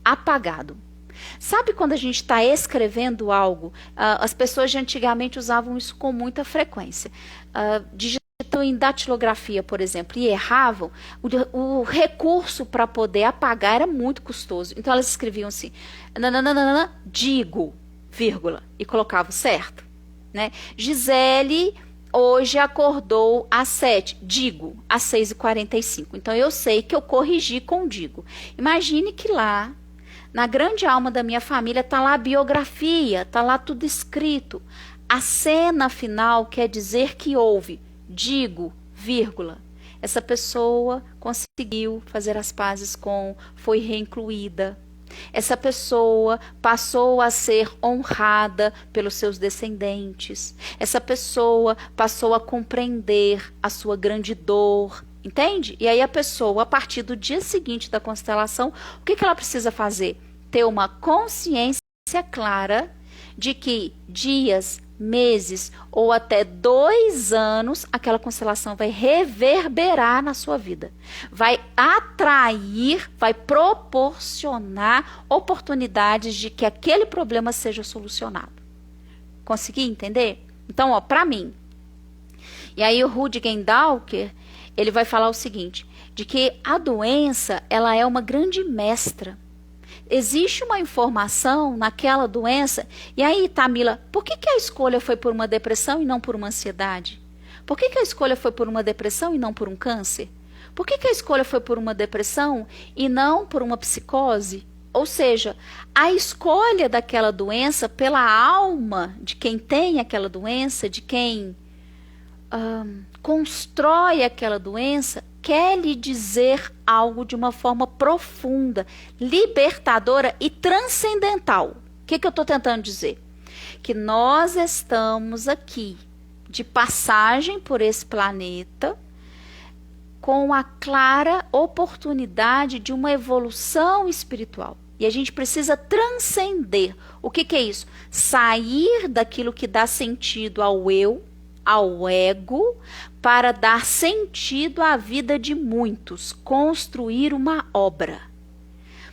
[SPEAKER 1] apagado. Sabe quando a gente está escrevendo algo? As pessoas de antigamente usavam isso com muita frequência. Digitam em datilografia, por exemplo, e erravam. O recurso para poder apagar era muito custoso. Então elas escreviam assim, nananana, digo, vírgula, e colocavam certo. Né? Gisele hoje acordou às 7, digo, às 6h45. Então eu sei que eu corrigi com digo. Imagine que lá, na grande alma da minha família, está lá a biografia, está lá tudo escrito. A cena final quer dizer que houve, digo, vírgula. Essa pessoa conseguiu fazer as pazes com, foi reincluída. Essa pessoa passou a ser honrada pelos seus descendentes. Essa pessoa passou a compreender a sua grande dor. Entende? E aí a pessoa, a partir do dia seguinte da constelação, o que ela precisa fazer? Ter uma consciência clara de que dias, meses ou até 2 anos, aquela constelação vai reverberar na sua vida. Vai atrair, vai proporcionar oportunidades de que aquele problema seja solucionado. Consegui entender? Então, para mim. E aí o Rudgen Dawker, ele vai falar o seguinte, de que a doença, ela é uma grande mestra. Existe uma informação naquela doença. E aí, Tamila, por que a escolha foi por uma depressão e não por uma ansiedade? Por que a escolha foi por uma depressão e não por um câncer? Por que a escolha foi por uma depressão e não por uma psicose? Ou seja, a escolha daquela doença pela alma de quem tem aquela doença, de quem constrói aquela doença, quer lhe dizer algo de uma forma profunda, libertadora e transcendental. O que eu estou tentando dizer? Que nós estamos aqui de passagem por esse planeta com a clara oportunidade de uma evolução espiritual. E a gente precisa transcender. O que é isso? Sair daquilo que dá sentido ao eu, ao ego, para dar sentido à vida de muitos, construir uma obra.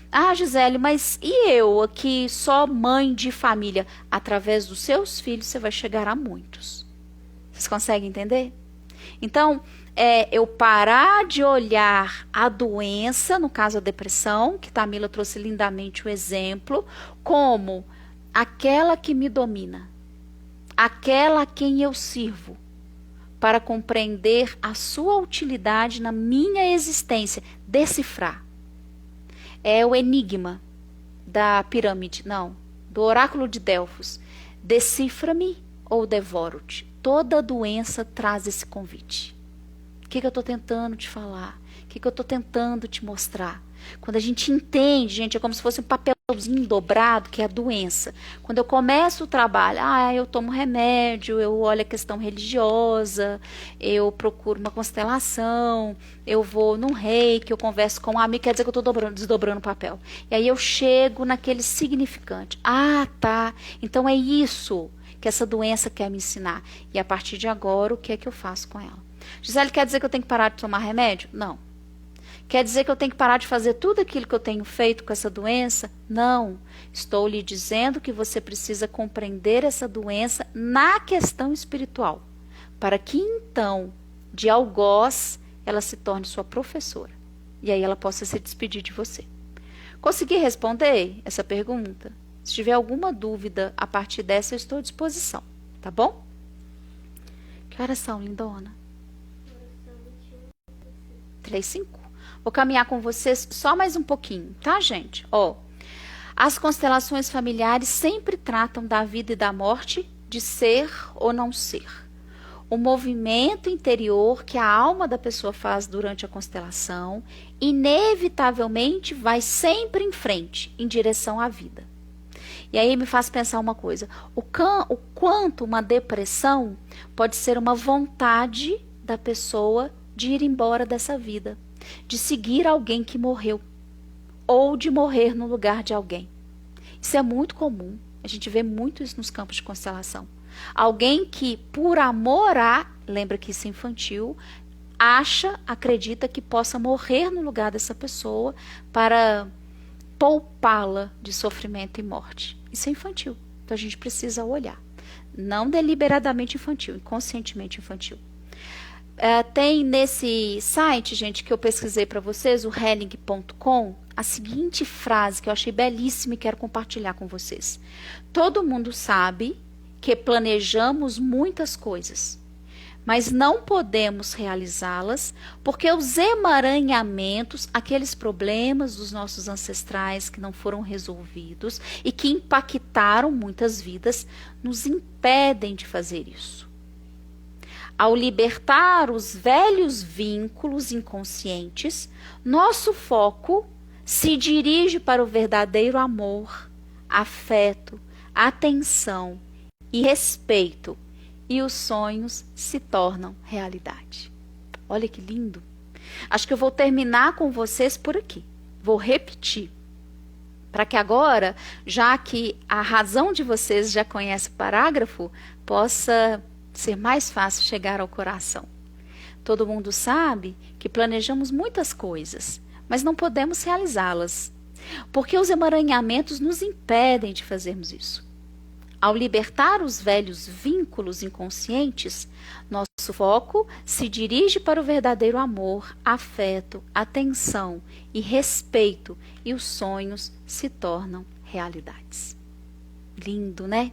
[SPEAKER 1] Ah, Gisele, mas e eu aqui, só mãe de família? Através dos seus filhos você vai chegar a muitos. Vocês conseguem entender? Então, eu parar de olhar a doença, no caso a depressão, que Tamila trouxe lindamente o exemplo, como aquela que me domina, aquela a quem eu sirvo, para compreender a sua utilidade na minha existência, decifrar. É o enigma da pirâmide, não, do oráculo de Delfos. Decifra-me ou devoro-te. Toda doença traz esse convite. O que eu estou tentando te falar? O que eu estou tentando te mostrar? Quando a gente entende, gente, é como se fosse um papelzinho dobrado, que é a doença. Quando eu começo o trabalho, eu tomo remédio, eu olho a questão religiosa, eu procuro uma constelação, eu vou num reiki, eu converso com um amigo, quer dizer que eu estou desdobrando o papel. E aí eu chego naquele significante. Tá, então é isso que essa doença quer me ensinar. E a partir de agora, o que é que eu faço com ela? Gisele, quer dizer que eu tenho que parar de tomar remédio? Não. Quer dizer que eu tenho que parar de fazer tudo aquilo que eu tenho feito com essa doença? Não. Estou lhe dizendo que você precisa compreender essa doença na questão espiritual, para que então, de algoz, ela se torne sua professora. E aí ela possa se despedir de você. Consegui responder essa pergunta? Se tiver alguma dúvida a partir dessa, eu estou à disposição. Tá bom? Que horas são, lindona? 3:05. Vou caminhar com vocês só mais um pouquinho, tá, gente? As constelações familiares sempre tratam da vida e da morte, de ser ou não ser. O movimento interior que a alma da pessoa faz durante a constelação, inevitavelmente vai sempre em frente, em direção à vida. E aí me faz pensar uma coisa, o quanto uma depressão pode ser uma vontade da pessoa de ir embora dessa vida, de seguir alguém que morreu, ou de morrer no lugar de alguém. Isso é muito comum, a gente vê muito isso nos campos de constelação. Alguém que, por amor lembra que isso é infantil, acredita que possa morrer no lugar dessa pessoa para poupá-la de sofrimento e morte. Isso é infantil. Então a gente precisa olhar. Não deliberadamente infantil, inconscientemente infantil. Tem nesse site, gente, que eu pesquisei para vocês, o Helling.com, a seguinte frase que eu achei belíssima e quero compartilhar com vocês. Todo mundo sabe que planejamos muitas coisas, mas não podemos realizá-las porque os emaranhamentos, aqueles problemas dos nossos ancestrais que não foram resolvidos e que impactaram muitas vidas, nos impedem de fazer isso. Ao libertar os velhos vínculos inconscientes, nosso foco se dirige para o verdadeiro amor, afeto, atenção e respeito, e os sonhos se tornam realidade. Olha que lindo! Acho que eu vou terminar com vocês por aqui. Vou repetir, para que agora, já que a razão de vocês já conhece o parágrafo, possa ser mais fácil chegar ao coração. Todo mundo sabe que planejamos muitas coisas, mas não podemos realizá-las, porque os emaranhamentos nos impedem de fazermos isso. Ao libertar os velhos vínculos inconscientes, nosso foco se dirige para o verdadeiro amor, afeto, atenção e respeito, e os sonhos se tornam realidades. Lindo, né?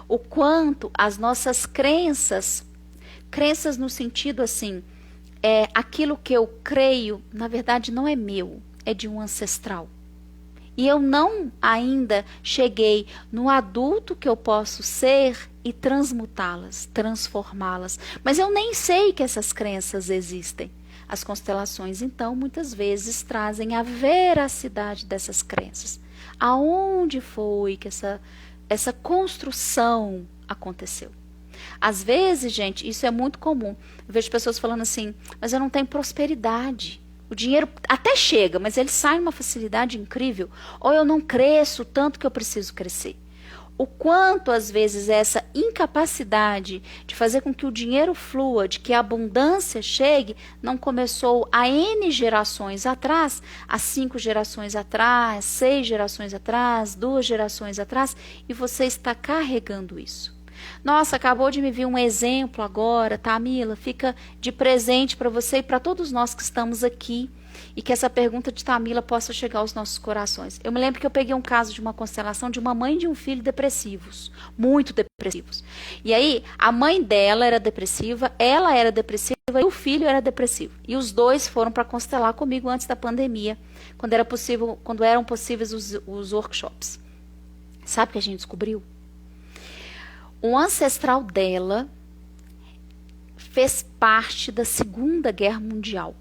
[SPEAKER 1] O quanto as nossas crenças no sentido assim, aquilo que eu creio, na verdade não é meu, é de um ancestral. E eu não ainda cheguei no adulto que eu posso ser e transmutá-las, transformá-las. Mas eu nem sei que essas crenças existem. As constelações, então, muitas vezes trazem a veracidade dessas crenças. Aonde foi que essa construção aconteceu? Às vezes, gente, isso é muito comum. Eu vejo pessoas falando assim, mas eu não tenho prosperidade. O dinheiro até chega, mas ele sai numa facilidade incrível. Ou eu não cresço tanto que eu preciso crescer. O quanto, às vezes, essa incapacidade de fazer com que o dinheiro flua, de que a abundância chegue, não começou há N gerações atrás, há 5 gerações atrás, 6 gerações atrás, 2 gerações atrás, e você está carregando isso. Nossa, acabou de me vir um exemplo agora, tá, Mila? Fica de presente para você e para todos nós que estamos aqui, e que essa pergunta de Tamila possa chegar aos nossos corações. Eu me lembro que eu peguei um caso de uma constelação de uma mãe e de um filho depressivos, muito depressivos. E aí, a mãe dela era depressiva, ela era depressiva e o filho era depressivo. E os dois foram para constelar comigo antes da pandemia, quando eram possíveis os workshops. Sabe o que a gente descobriu? O ancestral dela fez parte da Segunda Guerra Mundial.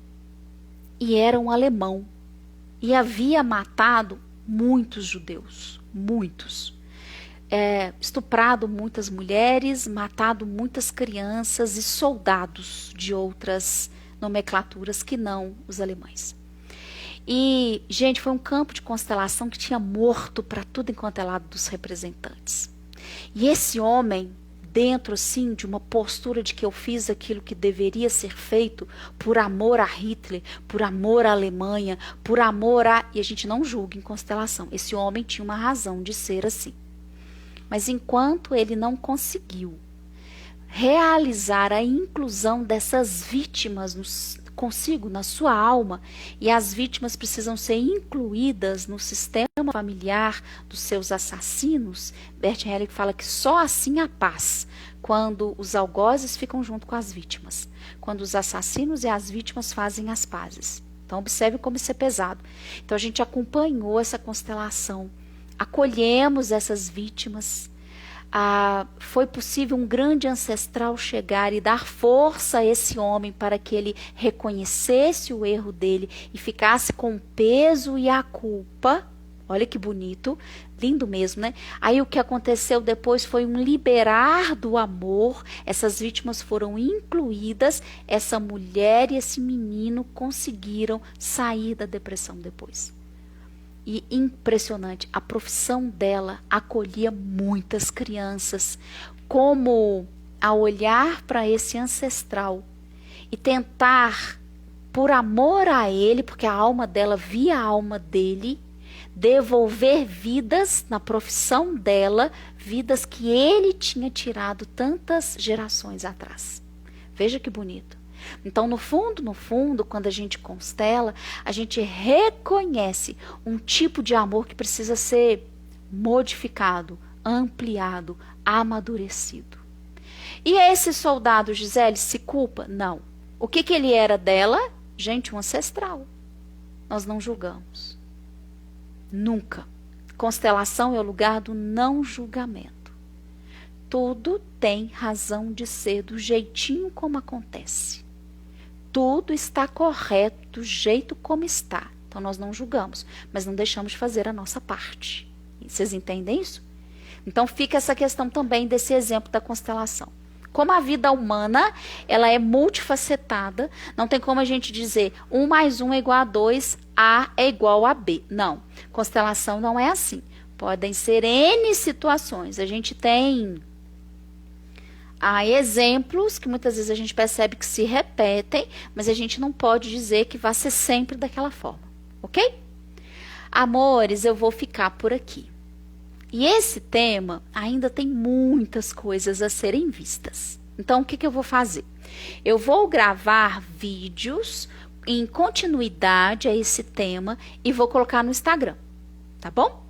[SPEAKER 1] E era um alemão. E havia matado muitos judeus. Muitos. Estuprado muitas mulheres, matado muitas crianças e soldados de outras nomenclaturas que não os alemães. E, gente, foi um campo de constelação que tinha morto para tudo enquanto é lado dos representantes. E esse homem, dentro assim de uma postura de que eu fiz aquilo que deveria ser feito por amor a Hitler, por amor à Alemanha, por amor a... E a gente não julga em constelação. Esse homem tinha uma razão de ser assim. Mas enquanto ele não conseguiu realizar a inclusão dessas vítimas consigo, na sua alma, e as vítimas precisam ser incluídas no sistema familiar dos seus assassinos, Bert Hellinger fala que só assim há paz, quando os algozes ficam junto com as vítimas, quando os assassinos e as vítimas fazem as pazes. Então observe como isso é pesado. Então a gente acompanhou essa constelação, acolhemos essas vítimas. Foi possível um grande ancestral chegar e dar força a esse homem para que ele reconhecesse o erro dele e ficasse com o peso e a culpa. Olha que bonito, lindo mesmo, né? Aí o que aconteceu depois foi um liberar do amor, essas vítimas foram incluídas, essa mulher e esse menino conseguiram sair da depressão depois. E impressionante, a profissão dela acolhia muitas crianças, como a olhar para esse ancestral e tentar, por amor a ele, porque a alma dela via a alma dele, devolver vidas na profissão dela, vidas que ele tinha tirado tantas gerações atrás. Veja que bonito. Então, no fundo, quando a gente constela, a gente reconhece um tipo de amor que precisa ser modificado, ampliado, amadurecido. E esse soldado, Gisele, se culpa? Não. O que ele era dela? Gente, um ancestral. Nós não julgamos. Nunca. Constelação é o lugar do não julgamento. Tudo tem razão de ser do jeitinho como acontece. Tudo está correto do jeito como está. Então nós não julgamos, mas não deixamos de fazer a nossa parte. Vocês entendem isso? Então fica essa questão também desse exemplo da constelação. Como a vida humana, ela é multifacetada, não tem como a gente dizer 1 mais 1 é igual a 2, A é igual a B. Não, constelação não é assim. Podem ser N situações. A gente tem exemplos que muitas vezes a gente percebe que se repetem, mas a gente não pode dizer que vai ser sempre daquela forma, ok? Amores, eu vou ficar por aqui. E esse tema ainda tem muitas coisas a serem vistas. Então, o que eu vou fazer? Eu vou gravar vídeos em continuidade a esse tema e vou colocar no Instagram, tá bom?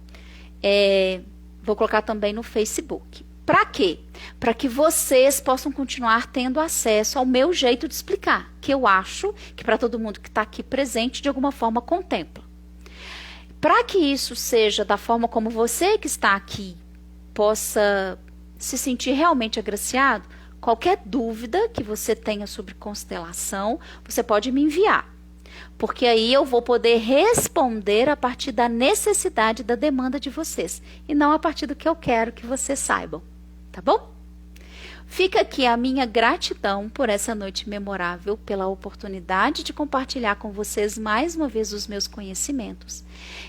[SPEAKER 1] Vou colocar também no Facebook. Para quê? Para que vocês possam continuar tendo acesso ao meu jeito de explicar, que eu acho que para todo mundo que está aqui presente, de alguma forma contempla. Para que isso seja da forma como você que está aqui possa se sentir realmente agraciado, qualquer dúvida que você tenha sobre constelação, você pode me enviar. Porque aí eu vou poder responder a partir da necessidade, da demanda de vocês, e não a partir do que eu quero que vocês saibam. Tá bom? Fica aqui a minha gratidão por essa noite memorável, pela oportunidade de compartilhar com vocês mais uma vez os meus conhecimentos.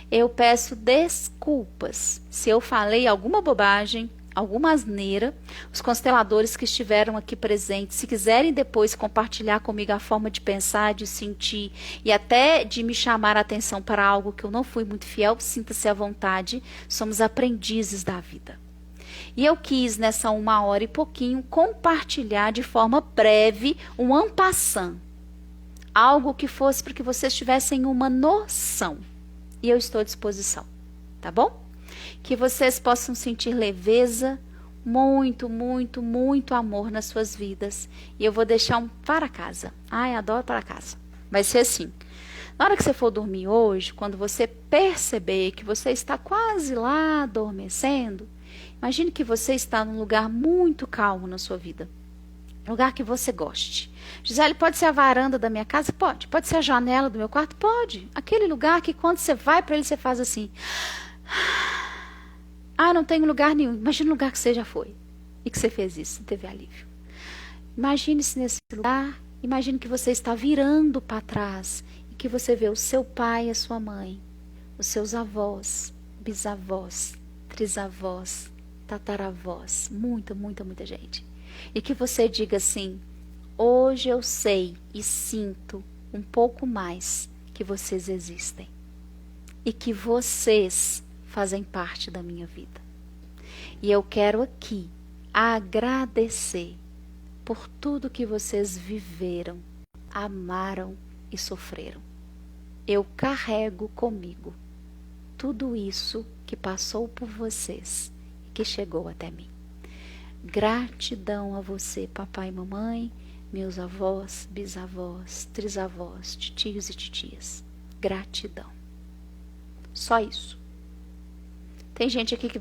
[SPEAKER 1] Eu peço desculpas se eu falei alguma bobagem, alguma asneira. Os consteladores que estiveram aqui presentes, se quiserem depois compartilhar comigo a forma de pensar, de sentir e até de me chamar a atenção para algo que eu não fui muito fiel, sinta-se à vontade. Somos aprendizes da vida. E eu quis, nessa 1 hora e pouquinho, compartilhar de forma breve um en passant. Algo que fosse para que vocês tivessem uma noção. E eu estou à disposição, tá bom? Que vocês possam sentir leveza, muito, muito, muito amor nas suas vidas. E eu vou deixar um para casa. Ai, adoro para casa. Vai ser assim. Na hora que você for dormir hoje, quando você perceber que você está quase lá adormecendo, imagine que você está num lugar muito calmo na sua vida. Um lugar que você goste. Gisele, pode ser a varanda da minha casa? Pode. Pode ser a janela do meu quarto? Pode. Aquele lugar que quando você vai para ele, você faz assim. Ah, não tenho lugar nenhum. Imagine um lugar que você já foi. E que você fez isso, você teve alívio. Imagine-se nesse lugar. Imagine que você está virando para trás. E que você vê o seu pai e a sua mãe. Os seus avós, bisavós, trisavós, tataravós, muita gente. E que você diga assim: hoje eu sei e sinto um pouco mais que vocês existem. E que vocês fazem parte da minha vida. E eu quero aqui agradecer por tudo que vocês viveram, amaram e sofreram. Eu carrego comigo tudo isso que passou por vocês e que chegou até mim. Gratidão a você, papai e mamãe, meus avós, bisavós, trisavós, titios e titias. Gratidão. Só isso. Tem gente aqui que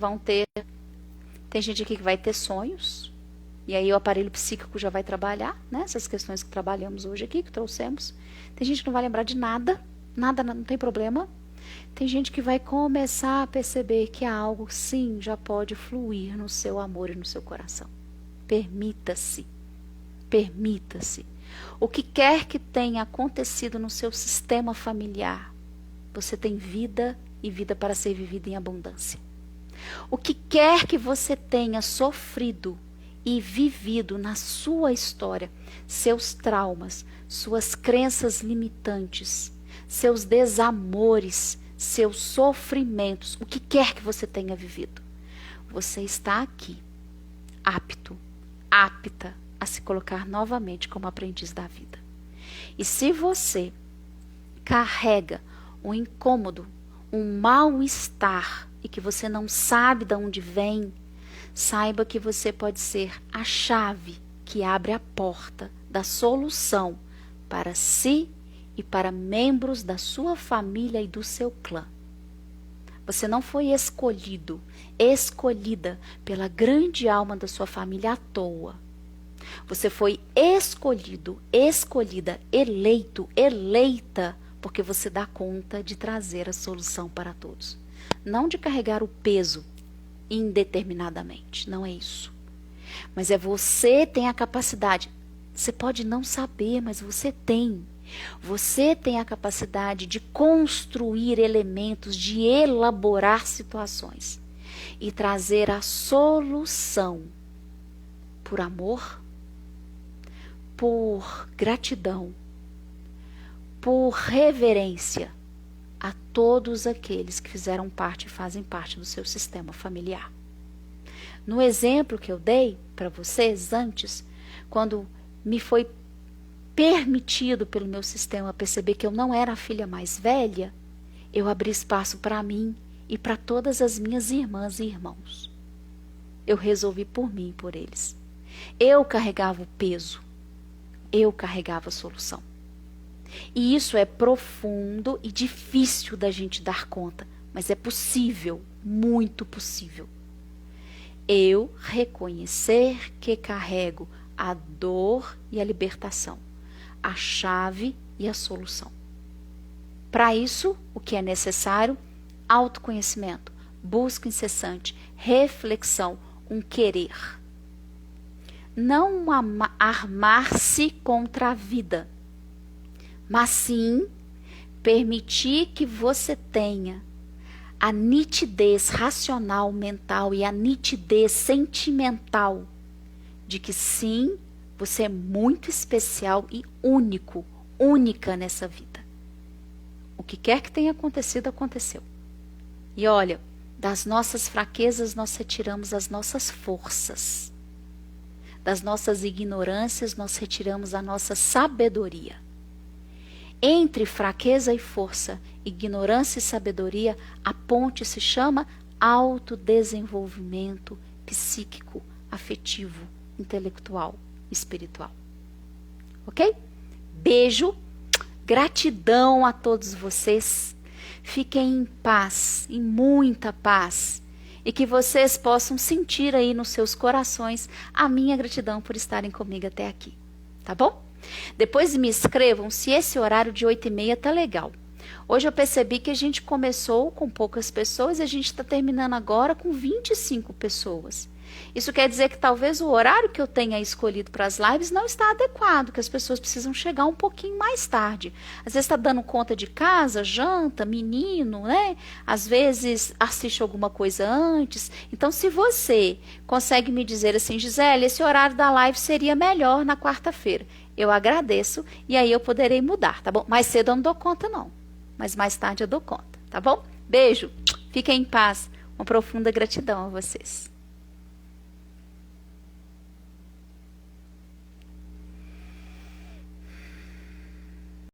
[SPEAKER 1] tem gente aqui que vai ter sonhos, e aí o aparelho psíquico já vai trabalhar, né? Essas questões que trabalhamos hoje aqui, que trouxemos. Tem gente que não vai lembrar de nada, não tem problema. Tem gente que vai começar a perceber que há algo, sim, já pode fluir no seu amor e no seu coração. Permita-se. Permita-se. O que quer que tenha acontecido no seu sistema familiar, você tem vida e vida para ser vivida em abundância. O que quer que você tenha sofrido e vivido na sua história, seus traumas, suas crenças limitantes, seus desamores, seus sofrimentos, o que quer que você tenha vivido. Você está aqui, apto, apta a se colocar novamente como aprendiz da vida. E se você carrega um incômodo, um mal-estar e que você não sabe de onde vem, saiba que você pode ser a chave que abre a porta da solução para si e para membros da sua família e do seu clã. Você não foi escolhido, escolhida pela grande alma da sua família à toa. Você foi escolhido, escolhida, eleito, eleita, porque você dá conta de trazer a solução para todos. Não de carregar o peso indeterminadamente, não é isso. Mas é você tem a capacidade. Você pode não saber, mas você tem. Você tem a capacidade de construir elementos, de elaborar situações e trazer a solução por amor, por gratidão, por reverência a todos aqueles que fizeram parte e fazem parte do seu sistema familiar. No exemplo que eu dei para vocês antes, quando me foi permitido pelo meu sistema perceber que eu não era a filha mais velha, eu abri espaço para mim e para todas as minhas irmãs e irmãos. Eu resolvi por mim e por eles. Eu carregava o peso, eu carregava a solução. E isso é profundo e difícil da gente dar conta, mas é possível, muito possível. Eu reconhecer que carrego a dor e a libertação, a chave e a solução. Para isso, o que é necessário? Autoconhecimento, busca incessante, reflexão, um querer. Não armar-se contra a vida, mas sim permitir que você tenha a nitidez racional, mental e a nitidez sentimental de que sim, você é muito especial e único, única nessa vida. O que quer que tenha acontecido, aconteceu. E olha, das nossas fraquezas nós retiramos as nossas forças. Das nossas ignorâncias nós retiramos a nossa sabedoria. Entre fraqueza e força, ignorância e sabedoria, a ponte se chama autodesenvolvimento psíquico, afetivo, intelectual, espiritual. Ok? Beijo, gratidão a todos vocês. Fiquem em paz, em muita paz. E que vocês possam sentir aí nos seus corações a minha gratidão por estarem comigo até aqui. Tá bom? Depois me escrevam se esse horário de 8h30 tá legal. Hoje eu percebi que a gente começou com poucas pessoas e a gente está terminando agora com 25 pessoas. Isso quer dizer que talvez o horário que eu tenha escolhido para as lives não está adequado, que as pessoas precisam chegar um pouquinho mais tarde. Às vezes está dando conta de casa, janta, menino, né? Às vezes assiste alguma coisa antes. Então, se você consegue me dizer assim, Gisele, esse horário da live seria melhor na quarta-feira, eu agradeço e aí eu poderei mudar, tá bom? Mais cedo eu não dou conta não, mas mais tarde eu dou conta, tá bom? Beijo, fiquem em paz, uma profunda gratidão a vocês.